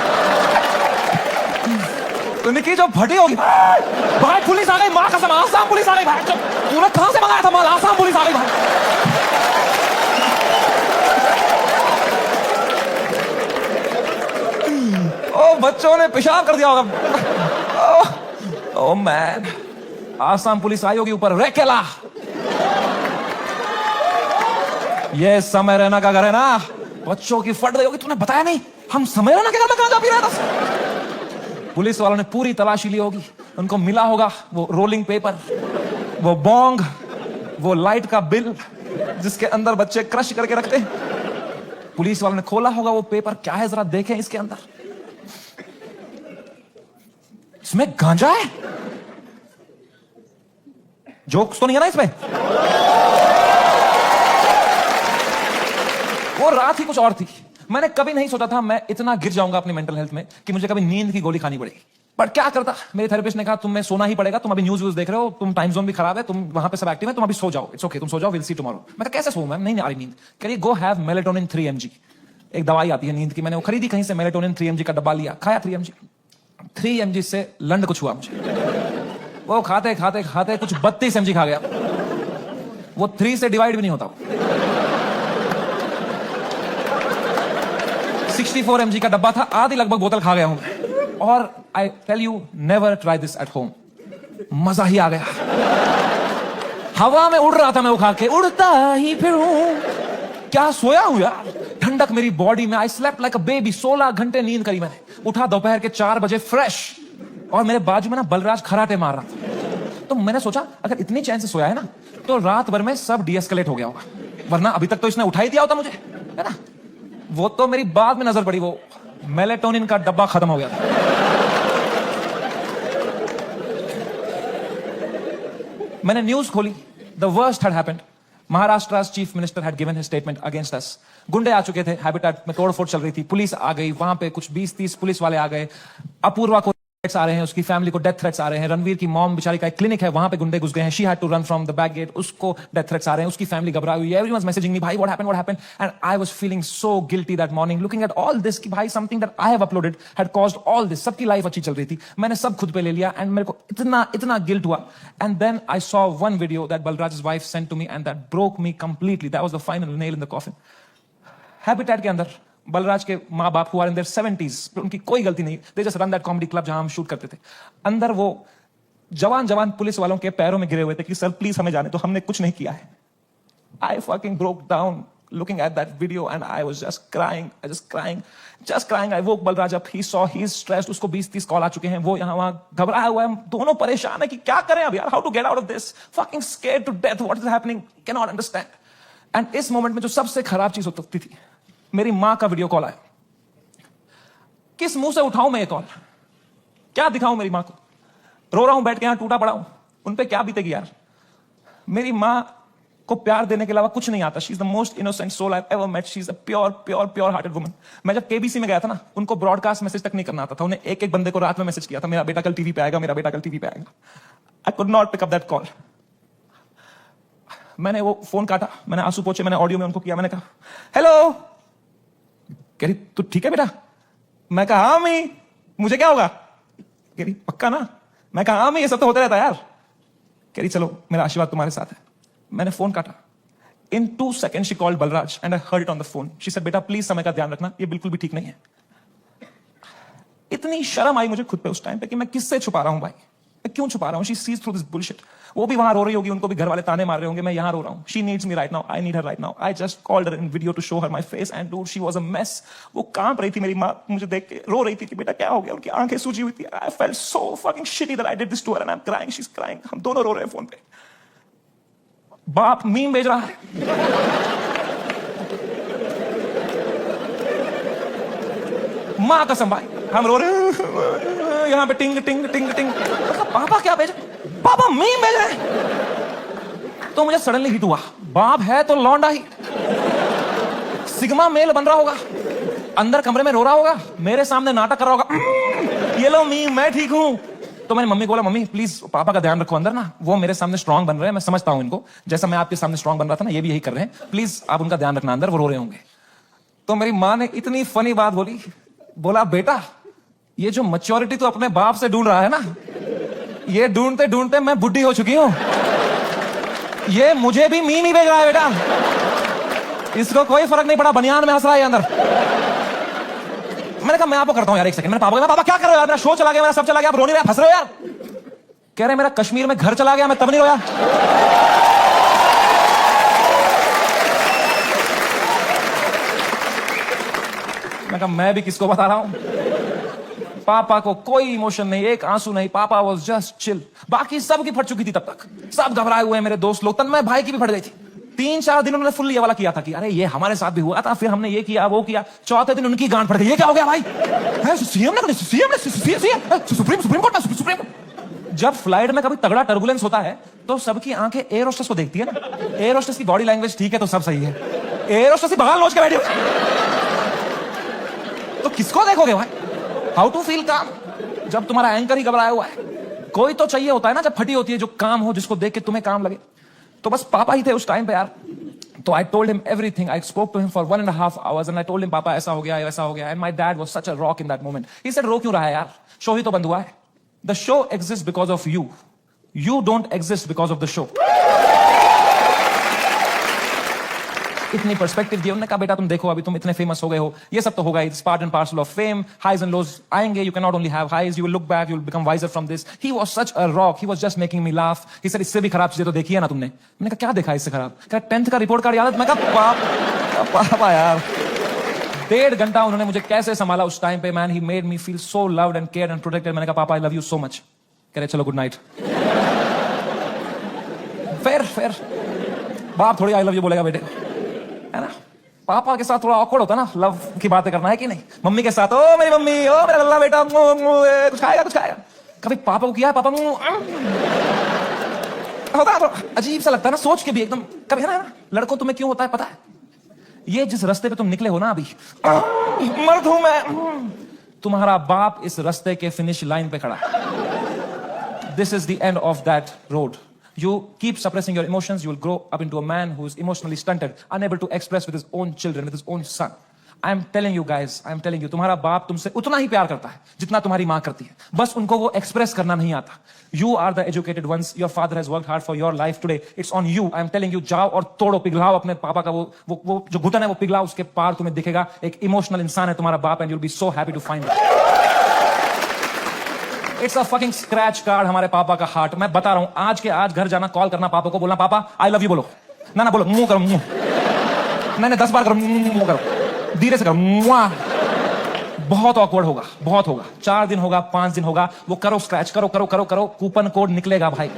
तो निकी जो फटी होगी, भाई पुलिस आ गई, मां कसम आसाम पुलिस आ गई भाई। तूने कहां से मंगाया था माल? आसाम पुलिस आ गई भाई। ओ बच्चों ने पेशाब कर दिया होगा। ओ मैन, आसाम पुलिस आई होगी ऊपर, रेकेला ये समय रैना का घर है ना। बच्चों की फट गई होगी, तूने बताया नहीं हम समय रैना के घर में गांजा पी रहा था। पुलिस वालों ने पूरी तलाशी ली होगी, उनको मिला होगा वो रोलिंग पेपर, वो बोंग, वो लाइट का बिल जिसके अंदर बच्चे क्रश करके रखते हैं। पुलिस वालों ने खोला होगा वो पेपर, क्या है जरा देखें इसके अंदर। इसमें गांजा है। जोक्स तो नहीं है ना इसमें। वो रात ही कुछ और थी। मैंने कभी नहीं सोचा था मैं इतना गिर जाऊंगा अपनी मेंटल हेल्थ में कि मुझे कभी नींद की गोली खानी पड़ेगी। पर क्या करता, मेरे थेरेपिस्ट ने कहा तुम्हें सोना ही पड़ेगा, तुम अभी न्यूज देख रहे हो, तुम टाइम जोन भी खराब है, तुम वहां पे सब एक्टिव है, तुम अभी सो जाओ, इट्स ओके, तुम सो जाओ, विल सी टुमारो। मैं कैसे सोऊं मैम, नहीं आ रही नींद। कह रही गो हैव मेलेटोनिन 3 mg, एक दवाई आती है नींद की, मैंने वो खरीदी कहीं से, मेलेटोनिन 3 mg का डब्बा लिया, खाया 3 mg से लंड कुछ हुआ मुझे। वो खाते खाते खाते कुछ 32 mg खा गया। वो 3 से डिवाइड भी नहीं होता। 64 mg का डब्बा था, आधी लगभग बोतल खा गया हूं। और I tell you, never try this at home. मजा ही आ गया। हवा में उड़ रहा था मैं वो खा के, उड़ता ही फिरूं। क्या सोया हूं यार, ठंडक मेरी बॉडी में। I slept like a baby. 16 घंटे नींद करी मैंने। उठा दोपहर के 4 बजे फ्रेश, और मेरे बाजू में ना बलराज खराटे मार रहा था। तो मैंने सोचा अगर इतनी चैन से सोया है ना, तो रात भर में सब डीएस्केलेट हो गया होगा, वरना अभी तक तो इसने उठा ही दिया होता मुझे, है ना। वो तो मेरी बाद में नजर पड़ी, वो मेलेटोनिन का डब्बा खत्म हो गया था। मैंने न्यूज खोली, the worst had happened. Maharashtra's chief minister had given his statement against us. गुंडे आ चुके थे, हैबिटेट में तोड़फोड़ चल रही थी, पुलिस आ गई, वहां पे कुछ 20-30 पुलिस वाले आ गए। अपूर्वा को थ्रेट्स आ रहे हैं, उसकी फैमिली को डेथ थ्रेट्स आ रहे हैं। रणवीर की मॉम बेचारी का एक क्लिनिक है, वहां पे गुंडे घुस गए हैं, she had to run from the back gate, उसको डेथ थ्रेट्स आ रहे हैं, उसकी फैमिली घबराई हुई है। एवरीवनस मैसेजिंग मी, भाई what happened, and I was feeling so guilty that morning, looking at all this कि भाई something that I have uploaded had caused all this. सबकी लाइफ अच्छी चल रही थी, मैंने सब खुद पे ले लिया, एंड मेरे को इतना गिल्ट हुआ। And then I saw one video that बलराज's wife sent to me, and that broke me completely. That was the final nail in the coffin. Habitat के अंदर बलराज के माँ बाप हुआ इन देयर 70s, उनकी कोई गलती नहीं, they just run that comedy club जहां हम शूट करते थे। अंदर वो जवान पुलिस वालों के पैरों में गिरे हुए थे कि सर प्लीज हमें जाने, तो हमने कुछ नहीं किया है। I fucking broke down looking at that video and I was just crying. I woke Balraj up. He saw he's stressed. उसको 20-30 कॉल आ चुके हैं, वो यहाँ वहां घबराया हुआ है, दोनों परेशान है कि क्या करें अब यार, how to get out of this, fucking scared to death, what is happening, cannot understand. And इस मोमेंट में जो सबसे खराब चीज हो सकती थी, मेरी माँ का वीडियो कॉल आया। किस मुंह से उठाऊं मैं ये कॉल, क्या दिखाऊं मेरी माँ को, रो रहा हूं बैठ के यहां, टूटा पड़ा हूं, उन पे क्या बीतेगी यार। मेरी माँ को प्यार देने के अलावा कुछ नहीं आता। She is the most innocent soul I ever met. She is a pure hearted woman. मैं जब केबीसी में गया था ना, उनको ब्रॉडकास्ट मैसेज तक नहीं करना आता था। उन्हें एक बंदे को रात में मैसेज किया था, मेरा बेटा कल टीवी पे आएगा, मेरा बेटा कल टीवी पे आएगा। I could not pick up that call. मैंने वो फोन काटा, मैंने आंसू पोंछे, मैंने ऑडियो में उनको किया, मैंने कहा हेलो। कह रही तू ठीक है बेटा? मैं कहा हाँ मी, मुझे क्या होगा? कह रही पक्का ना? मैं कहा हाँ मी, ये सब तो होता रहता है यार। कह रही चलो मेरा आशीर्वाद तुम्हारे साथ है। मैंने फोन काटा। इन 2 seconds she called Balraj and I heard it on the phone. She said बेटा प्लीज समय का ध्यान रखना, ये बिल्कुल भी ठीक नहीं है। इतनी शर्म आई मुझे खुद पे उस टाइम पे कि मैं किससे छुपा रहा हूं भाई। मैं क्यों छुपा रहा हूँ? She sees through this bullshit. वो भी वहां रो रही होगी, उनको भी घर वाले ताने मार रहे होंगे, मैं यहाँ रो रहा हूँ. She needs me right now, I need her right now. I just called her in video to show her my face and dude she was a mess. वो कांप रही थी, मेरी माँ मुझे देख के रो रही थी कि बेटा क्या हो गया. उनकी आंखें सूजी हुई थी. I felt so fucking shitty that I did this to her and I am crying, she is crying. हम दोनों रो रहे हैं फोन पे. बाप मीम भेज रहा है. माँ कसम भाई, हम रो रहे हैं यहाँ पे टिंग टिंग टिंग टिंग. पापा क्या भेजा? पापा मीम भेज रहे हैं. तो मुझे सडनली हिट हुआ, बाप है तो लौंडा ही. सिग्मा मेल बन रहा होगा, अंदर कमरे में रो रहा होगा, मेरे सामने नाटक कर रहा होगा. ये लो मीम, मैं ठीक हूं. तो मैंने मम्मी को बोला, मम्मी प्लीज पापा का ध्यान रखो अंदर ना, वो मेरे सामने स्ट्रांग बन रहे हैं, मैं समझता हूं इनको, जैसा मैं आपके सामने स्ट्रांग बन रहा था ना, ये भी यही कर रहे हैं, प्लीज आप उनका ध्यान रखना, अंदर वो रो रहे होंगे. तो मेरी माँ ने इतनी फनी बात बोली, बोला बेटा ये जो मैच्योरिटी तो अपने बाप से ढूंढ रहा है ना, ये ढूंढते ढूंढते मैं बुढ़ी हो चुकी हूं. ये मुझे भी मीम ही भेज रहा है बेटा, इसको कोई फर्क नहीं पड़ा, बनियान में हंस रहा है अंदर. मैंने कहा मैं आपको करता हूं यार, एक सेकंड. मैंने पापा को, पापा क्या कर रहे हो यार, मेरा शो चला गया, मेरा सब चला गया, आप रो नहीं रहे, फंस रहे हो यार. कह रहे मेरा कश्मीर में घर चला गया, मैं तब नहीं रोया. मैं कहा मैं भी किसको बता रहा हूं. पापा को कोई इमोशन नहीं, एक आंसू नहीं. पापा वाज जस्ट चिल. बाकी सब की फट चुकी थी तब तक, सब घबराए हुए हैं मेरे दोस्त लोग. तन्मय भाई की भी फट गई थी. 3-4 दिन उन्होंने फुल ये वाला किया था कि अरे ये हमारे साथ भी हुआ था, फिर हमने ये किया वो किया. चौथे दिन उनकी गांड फट गई, ये क्या हो गया भाई, सीएम ने सुप्रीम कोर्ट में सुप्रीम. जब फ्लाइट में कभी तगड़ा टर्बुलेंस होता है तो सबकी आंखें एयर होस्टेस को देखती है ना. एयर होस्टेस की बॉडी लैंग्वेज ठीक है तो सब सही है. एयर होस्टेस की बगाल नोच के बैठी तो किसको देखोगे भाई. हाउ टू फील काम जब तुम्हारा एंकर ही घबराया हुआ है. कोई तो चाहिए होता है ना जब फटी होती है, जो काम हो, जिसको देख के तुम्हें काम लगे. तो बस पापा ही थे उस टाइम पे यार. तो I told him everything. I spoke to him for 1.5 hours and I told him पापा ऐसा हो गया वैसा हो गया. And my dad was such a rock in that moment. He said रो क्यों रहा है यार, शो ही तो बंद हुआ है. The show exist because of you, you don't exist because of the show. इतनी पर्सपेक्टिव दी. उन्होंने कहा बेटा तुम देखो, अभी तुम इतने फेमस हो गए हो, ये सब तो होगा, it's part and parcel of fame. Highs and lows आएंगे, you can not only have highs, you will look back, you will become wiser from this. He was such a rock, he was just making me laugh. He said इससे भी खराब चीजें तो देखी है ना तुमने. मैंने कहा क्या देखा इससे खराब. कहा 10th का रिपोर्ट कार्ड याद है. मैं कहा पापा यार. 1.5 घंटा उन्होंने मुझे कैसे संभाला उस टाइम पे. Man he made me feel so loved and cared and protected. मैंने कहा पापा I love you so much. कह रहे चलो गुड नाइट. फिर बाप थोड़ी आई लव यू बोलेगा बेटे, है ना. पापा के साथ थोड़ा ऑकवर्ड होता ना लव की बातें करना, है कि नहीं. मम्मी के साथ ओ मेरी मम्मी, ओ मेरा लल्ला बेटा, कुछ खाएगा कुछ खाएगा. कभी पापा को किया है, पापा होता है तो अजीब सा लगता है ना, सोच के भी एकदम. कभी है ना लड़कों तुम्हें क्यों होता है पता है, ये जिस रास्ते पे तुम निकले हो ना अभी, मर्द हूं मैं, तुम्हारा बाप इस रास्ते के फिनिश लाइन पे खड़ा है. This is the end of that road. You keep suppressing your emotions, you will grow up into a man who is emotionally stunted, unable to express with his own children, with his own son. I am telling you guys, I am telling you, तुम्हारा बाप तुमसे उतना ही प्यार करता है जितना तुम्हारी माँ करती है, बस उनको वो एक्सप्रेस करना नहीं आता. You are the educated ones, your father has worked hard for your life today, it's on you. I am telling you, जाओ और तोड़ो, पिघलाओ अपने पापा का वो जो घुटन है वो पिघलाओ, उसके पार तुम्हें दिखेगा एक इमोशनल इंसान है तुम्हारा बाप, and you'll be so happy to find it. It's a fucking scratch card हमारे पापा का हार्ट. मैं बता रहा हूं, आज के आज घर जाना, कॉल करना पापा को, बोलना पापा आई लव यू बोलो. ना बोलो मुंह करो, मुंह नहीं 10 बार करो, मुंह करो, धीरे से करो. बहुत ऑकवर्ड होगा, बहुत होगा. 4 दिन होगा, 5 दिन होगा, वो करो, स्क्रैच करो करो करो करो, कूपन कोड निकलेगा भाई.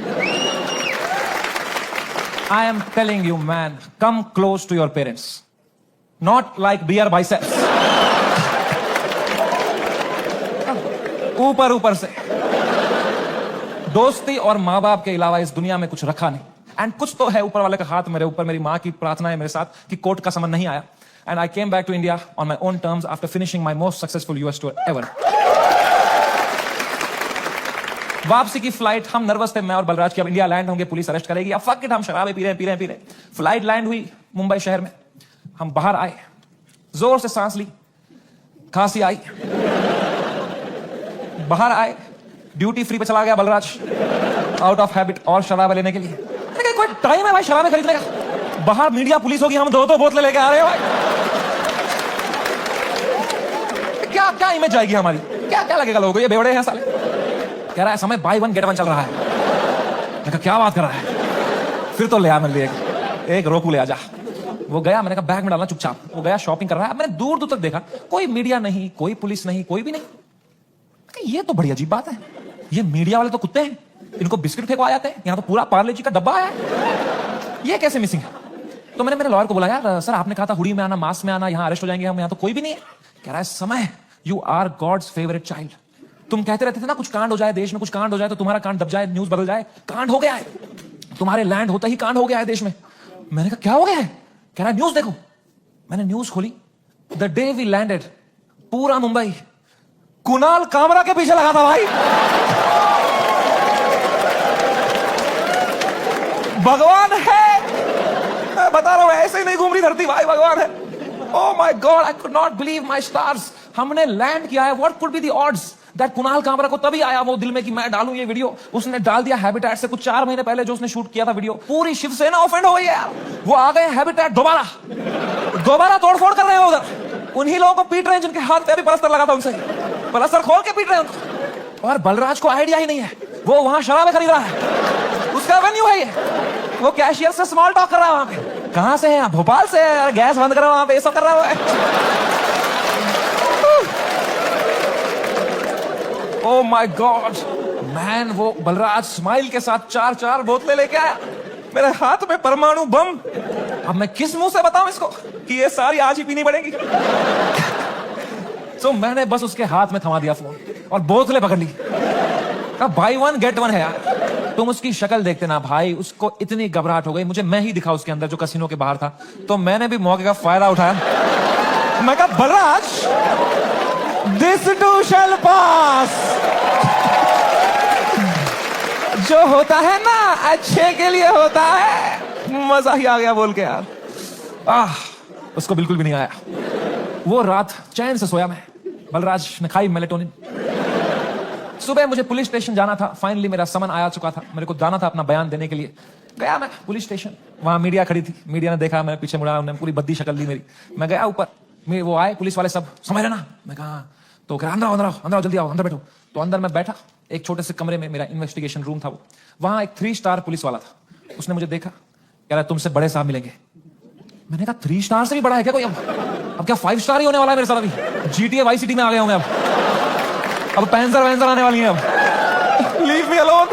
I am telling you man, come close to your parents, not like beer biceps. ऊपर से दोस्ती और माँ बाप के अलावा इस दुनिया में कुछ रखा नहीं. एंड कुछ तो है ऊपर वाले का हाथ मेरे ऊपर, मेरी माँ की प्रार्थना है मेरे साथ कि कोर्ट का समन नहीं आया. And I came back to India on my own terms after finishing my most successful US tour ever. वापसी की फ्लाइट, हम नर्वस थे मैं और बलराज की, अब इंडिया लैंड होंगे, पुलिस अरेस्ट करेगी, अब फक इट, हम शराबे पी रहे हैं. फ्लाइट लैंड हुई मुंबई शहर में, हम बाहर आए, जोर से सांस ली, खांसी आई, बाहर आए, ड्यूटी फ्री पे चला गया बलराज आउट ऑफ हैबिट और शराब लेने के लिए. कोई टाइम है भाई शराब खरीदने का. बाहर मीडिया पुलिस होगी, हम 2 बोतलें लेके आ रहे हैं भाई. क्या इमेज जाएगी हमारी, क्या लगेगा लोगों को, ये बेवड़े हैं साले. कह रहा है समय बाय वन गेट वन चल रहा है। मैंने कहा क्या बात कर रहा है? फिर तो ले आ मेरे लिए एक रोकू ले आ जा। वो गया, मैंने कहा बैग में डालना चुपचाप। वो गया शॉपिंग कर रहा है। मैंने दूर दूर तक देखा, कोई मीडिया नहीं, कोई पुलिस नहीं, कोई भी नहीं। ये तो बड़ी अजीब बात है, ये मीडिया वाले तो कुत्ते हैं, इनको बिस्किट फेंकवा जाते हैं, यहाँ तो पूरा पार्ले जी का डब्बा है, ये कैसे मिसिंग है? तो मैंने मेरे लॉयर को बोला, यार सर आपने कहा था हुडी में आना, मास्क में आना, यहाँ अरेस्ट हो जाएंगे हम, यहाँ तो कोई भी नहीं है। कह रहा है Samay, you are God's favourite child. तुम कहते रहते थे ना कुछ कांड हो जाए देश में, कुछ कांड हो जाए तो तुम्हारा कांड दब जाए, न्यूज बदल जाए। कांड हो गया है, तुम्हारे लैंड होता ही कांड हो गया है देश में। मैंने कहा क्या हो गया है? कह रहा है न्यूज देखो। मैंने न्यूज खोली, द डे वी लैंडेड पूरा मुंबई कुणाल कामरा के पीछे लगा था भाई। भगवान है, मैं बता रहा हूं, ऐसे ही नहीं घूम रही धरती भाई, भगवान है। Oh my God, I could not believe my stars. हमने लैंड किया है। What could be the odds that Kunal Kamra को तभी आया वो दिल में कि मैं डालूं ये वीडियो। उसने डाल दिया हैबिटेट से कुछ 4 महीने पहले जो उसने शूट किया था वीडियो। पूरी शिवसेना ऑफेंड हो गई है यार। वो आ गए हैबिटेट दोबारा तोड़फोड़ कर रहे हैं उधर। उन्हीं लोगों को पीट रहे हैं जिनके हाथ पे अभी पलस्तर लगा था, उनसे पलस्तर खोल के पीट रहे हैं उनको। और बलराज को आइडिया ही नहीं है, वो वहां शराबें खरीद रहा है, उसका वेन्यू है ये। वो कैशियर से स्मॉल टॉक कर रहा है वहां पे। कहां से है? भोपाल से है। गैस बंद करो वहां पे, ये सब कर रहा है। ओ माय गॉड मैन, वो बलराज स्माइल के साथ 4 बोतलें लेके आया, मेरे हाथ में परमाणु बम। अब मैं किस मुंह से बताऊं इसको कि ये सारी आज ही पीनी पड़ेगी। तो मैंने बस उसके हाथ में थमा दिया फोन और बोतलें पकड़ ली। कहा बाय वन गेट वन है यार। तुम उसकी शक्ल देखते ना भाई, उसको इतनी घबराहट हो गई, मुझे मैं ही दिखा उसके अंदर जो कसिनो के बाहर था। तो मैंने भी मौके का फायदा उठाया। मैं कहा बलराज, दिस टू शैल पास। जो होता है ना अच्छे के लिए होता है। मजा ही आ गया बोल के यार। उसको बिल्कुल भी नहीं आया। वो रात चैन से सोया मैं। बलराज ने खाई मेलेटोनिन। सुबह मुझे पुलिस स्टेशन जाना था। फाइनली मेरा समन आया चुका था, मेरे को जाना था अपना बयान देने के लिए। गया मैं पुलिस स्टेशन, वहां मीडिया खड़ी थी। मीडिया ने देखा, मैं पीछे मुड़ा, उन्होंने पूरी बद्दी शक्ल ली मेरी। मैं गया ऊपर, वो आए पुलिस वाले सब, समझ रहे ना? मैं कहा तो कह अंदर आओ जल्दी आओ, अंदर बैठो। तो अंदर मैं बैठा, एक छोटे से कमरे में, मेरा इन्वेस्टिगेशन रूम था वो। वहां एक 3 स्टार पुलिस वाला था। उसने मुझे देखा, कह रहा तुमसे बड़े साहब मिलेंगे। मैंने कहा 3 स्टार से भी बड़ा है क्या कोई? अब क्या 5 स्टार ही होने वाला है मेरे साथ? अभी GTA वाई सिटी में आ गया हूं मैं। अब पैंसर वैंसर आने वाली है। अब लीव मी अलोन।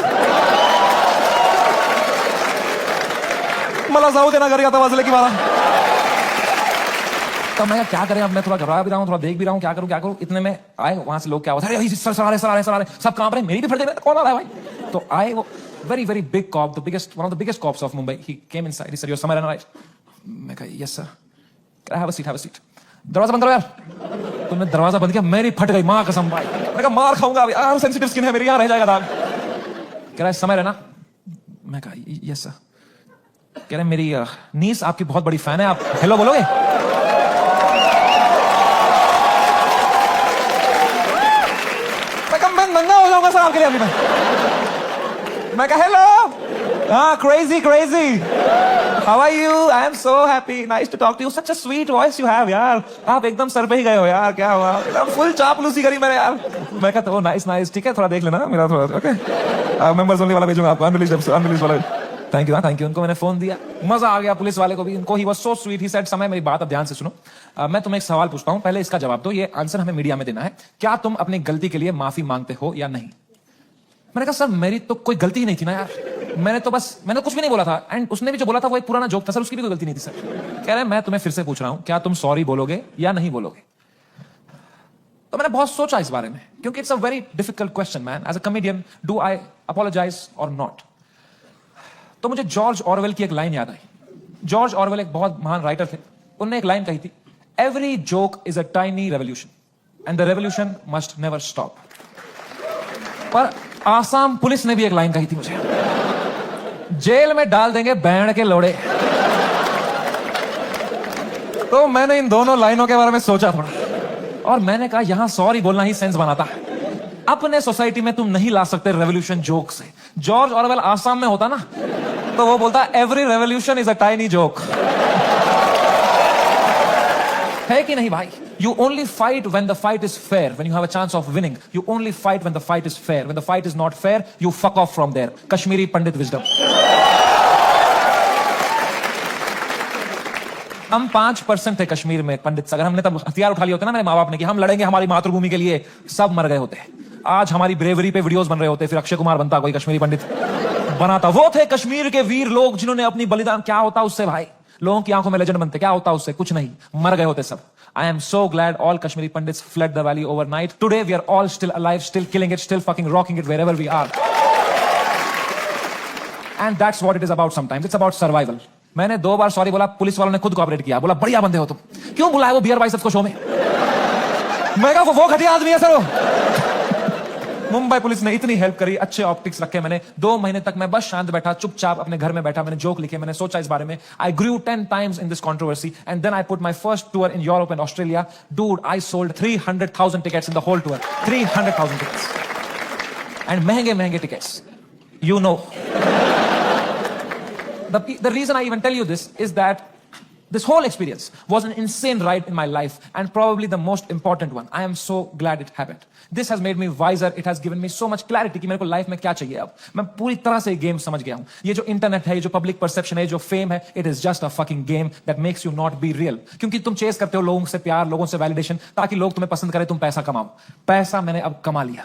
मला जाऊ देना घरी आता वाजले की मला। तो मैं क्या करें, अब मैं थोड़ा घबरा भी रहा हूँ, थोड़ा देख भी रहा हूँ, क्या करूँ। इतने में आए वहां से लोग, क्या होता है, सर आ रहे, सब कांप रहे, मेरी भी फट गई, कौन आ रहा है भाई? तो आए वो very very big cop, one of the biggest cops of Mumbai. He came inside. He said, "You're Samir, right?" मैं कहा, "Yes sir." Can I have a seat? दरवाजा बंद करो यार। तुमने दरवाजा बंद किया, मेरी फट गई, माँ कसम भाई। मैं कहा मार खाऊंगा अभी, यार सेंसिटिव स्किन है मेरी, यहाँ रह जाएगा दाग। कह रहा है समय है ना? मैं कहा यस सर। कह रहे मेरी नीस आपकी बहुत बड़ी फैन है, आप हेलो बोलोगे? मैं कहा मैं नंगा हो जाऊंगा सर आपके लिए अभी। मैं कहा हेलो, हाँ crazy how are you? I am so happy, nice to talk to you, such a sweet voice you have यार। आप एकदम सर पे ही गए हो यार, क्या हुआ? एकदम फुल चापलूसी करी मैंने यार। मैं कहता हूँ नाइस, ठीक है, थोड़ा देख लेना मेरा थोड़ा, ओके मेंबर्स ओनली वाला भेजूंगा आपको, अनरिलीज वाला। Thank you. उनको मैंने फोन दिया, मजा आ गया, पुलिस वाले को भी। उनको he was so sweet. He said समय, मेरी बात अब ध्यान से सुनो। मैं तुम्हें एक सवाल पूछता हूँ, पहले इसका जवाब दो, ये आंसर हमें मीडिया में देना है। क्या तुम अपनी गलती के लिए माफी मांगते हो या नहीं? मैंने कहा सर मेरी तो कोई गलती ही नहीं थी ना यार, मैंने कुछ भी नहीं बोला था। एंड उसने भी जो बोला था वो एक पुराना जोक था सर, उसकी भी कोई गलती नहीं थी सर। कह रहे मैं तुम्हें फिर से पूछ रहा हूं, क्या तुम सॉरी बोलोगे या नहीं बोलोगे? तो मैंने बहुत सोचा इस बारे में, क्योंकि it's a very difficult question man. As a comedian, do I apologize or not? तो मुझे जॉर्ज ऑरवेल की एक लाइन याद आई। जॉर्ज ऑरवेल एक बहुत महान राइटर थे। उन्होंने एक लाइन कही थी, every joke is a tiny revolution and the revolution must never stop. पर आसाम पुलिस ने भी एक लाइन कही थी मुझे, जेल में डाल देंगे बैंड के लोड़े। तो मैंने इन दोनों लाइनों के बारे में सोचा थोड़ा, और मैंने कहा यहां सॉरी बोलना ही सेंस बनाता है। अपने सोसाइटी में तुम नहीं ला सकते रेवोल्यूशन जोक से। जॉर्ज ऑरवेल आसाम में होता ना, तो वो बोलता every revolution is a tiny joke. है कि नहीं भाई? You only fight when the fight is fair, when you have a chance of winning. You only fight when the fight is fair. When the fight is not fair, you fuck off from there. Kashmiri Pandit wisdom. हम 5% थे कश्मीर में पंडित। अगर हमने तब हथियार उठा लिए होते ना मेरे माँ बाप ने कि हम लड़ेंगे हमारी मातृभूमि के लिए, सब मर गए होते। आज हमारी ब्रेवरी पे वीडियोस बन रहे होते, फिर अक्षय कुमार बनता, कोई कश्मीरी पंडित बनाता। वो थे कश्मीर के वीर लोग जिन्होंने अपनी बलिदान। क्या होता उससे भाई? लोगों की आंखों में लेजेंड बनते। क्या होता उससे? कुछ नहीं, मर गए होते सब। I am so glad all Kashmiri Pandits fled the valley overnight. Today we are all still alive, still killing it, still fucking rocking it wherever we are. And that's what it is about sometimes. It's about survival. मैंने 2 बार sorry बोला, police वालों ने खुद cooperate किया, बोला बढ़िया बंदे हो तुम, क्यों बुलाया वो बियर बाइसेप्स को शो में? मैं कहा वो घटिया आदमी है सर। मुंबई पुलिस ने इतनी हेल्प करी, अच्छे ऑप्टिक्स रखे मैंने। 2 महीने तक मैं बस शांत बैठा, चुपचाप अपने घर में बैठा, मैंने जोक लिखे, मैंने सोचा इस बारे में। I grew 10 times in this controversy and then I put my first tour in Europe and Australia. Dude, I sold 300,000 tickets in the whole tour. 300,000 tickets. And महंगे tickets. You know. The reason I even tell you this is that this whole experience was an insane ride in my life and probably the most important one. I am so glad it happened. This has made me wiser. It has given me so much clarity कि मेरे को life में क्या चाहिए अब। मैं पूरी तरह से गेम समझ गया हूँ। ये जो इंटरनेट है, ये जो पब्लिक परसेप्शन है, जो फेम है, it is just a fucking game that makes you not be real. क्योंकि तुम चेस करते हो लोगों से प्यार, लोगों से वैलिडेशन, ताकि लोग तुम्हें पसंद करें, तुम पैसा कमाओ। पैसा मैंने अब कमा लिया।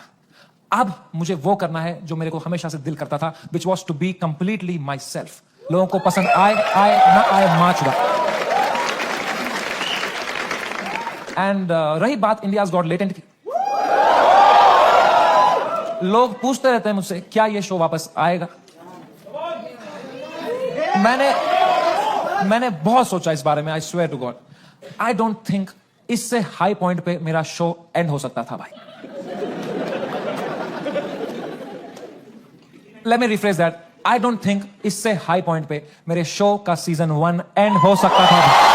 अब मुझे वो करना है जो मेरे को हमेशा से दिल करता था, which was to be completely myself. लोगों को पसंद आए ना आए, माचुदा। एंड रही बात इंडियाज गॉट लेटेंट की, लोग पूछते रहते हैं मुझसे क्या ये शो वापस आएगा। मैंने बहुत सोचा इस बारे में। I swear to God, I don't think इससे हाई पॉइंट पे मेरा शो एंड हो सकता था भाई। Let me rephrase that, I don't think इससे हाई पॉइंट पे मेरे शो का सीजन 1 एंड हो सकता था भाई।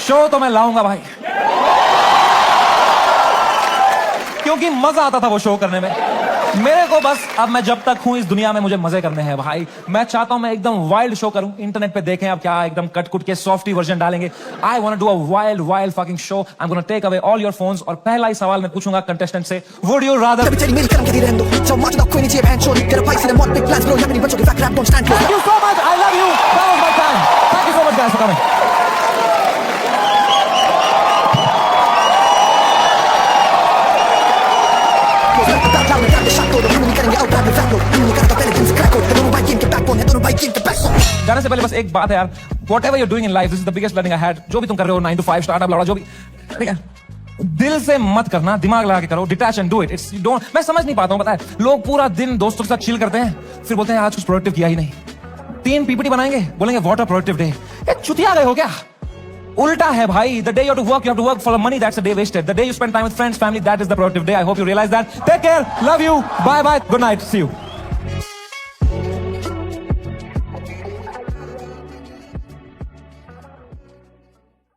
शो तो मैं लाऊंगा भाई, क्योंकि मजा आता था वो शो करने में मेरे को। बस अब मैं जब तक हूं इस दुनिया में मुझे मजे करने हैं भाई। मैं चाहता हूं मैं एकदम वाइल्ड शो करूं। इंटरनेट पे देखें अब क्या एकदम कट कुट के सॉफ्टी वर्जन डालेंगे। I want to do a wild fucking show. I am gonna take away all your phones और पहला ही सवाल मैं पूछूंगा कंटेस्टेंट से, would you rather. Thank you so much, I love you, that was my time. Thank you so much guys for coming. जाने से पहले बस एक बात है यार, whatever you're doing in life, this is the biggest learning I had. जो भी तुम कर रहे हो, 9 to 5 स्टार्टअप लड़ा, जो भी, ठीक है, दिल से मत करना, दिमाग लगा के करो, detach and do it. It's don't. मैं समझ नहीं पाता हूँ, पता है, लोग पूरा दिन दोस्तों के साथ चिल करते हैं, फिर बोलते हैं आज कुछ प्रोडक्टिव किया ही नहीं। 3 पीपीटी बनाएंगे, बोलेंगे व्हाट अ प्रोडक्टिव डे। चुतिया गए हो क्या? उल्टा है भाई। The day you have to work for the money, that's a day wasted. The day you spend time with friends, family, that is the productive day. I hope you realize that. Take care, love you, bye bye, good night, see you.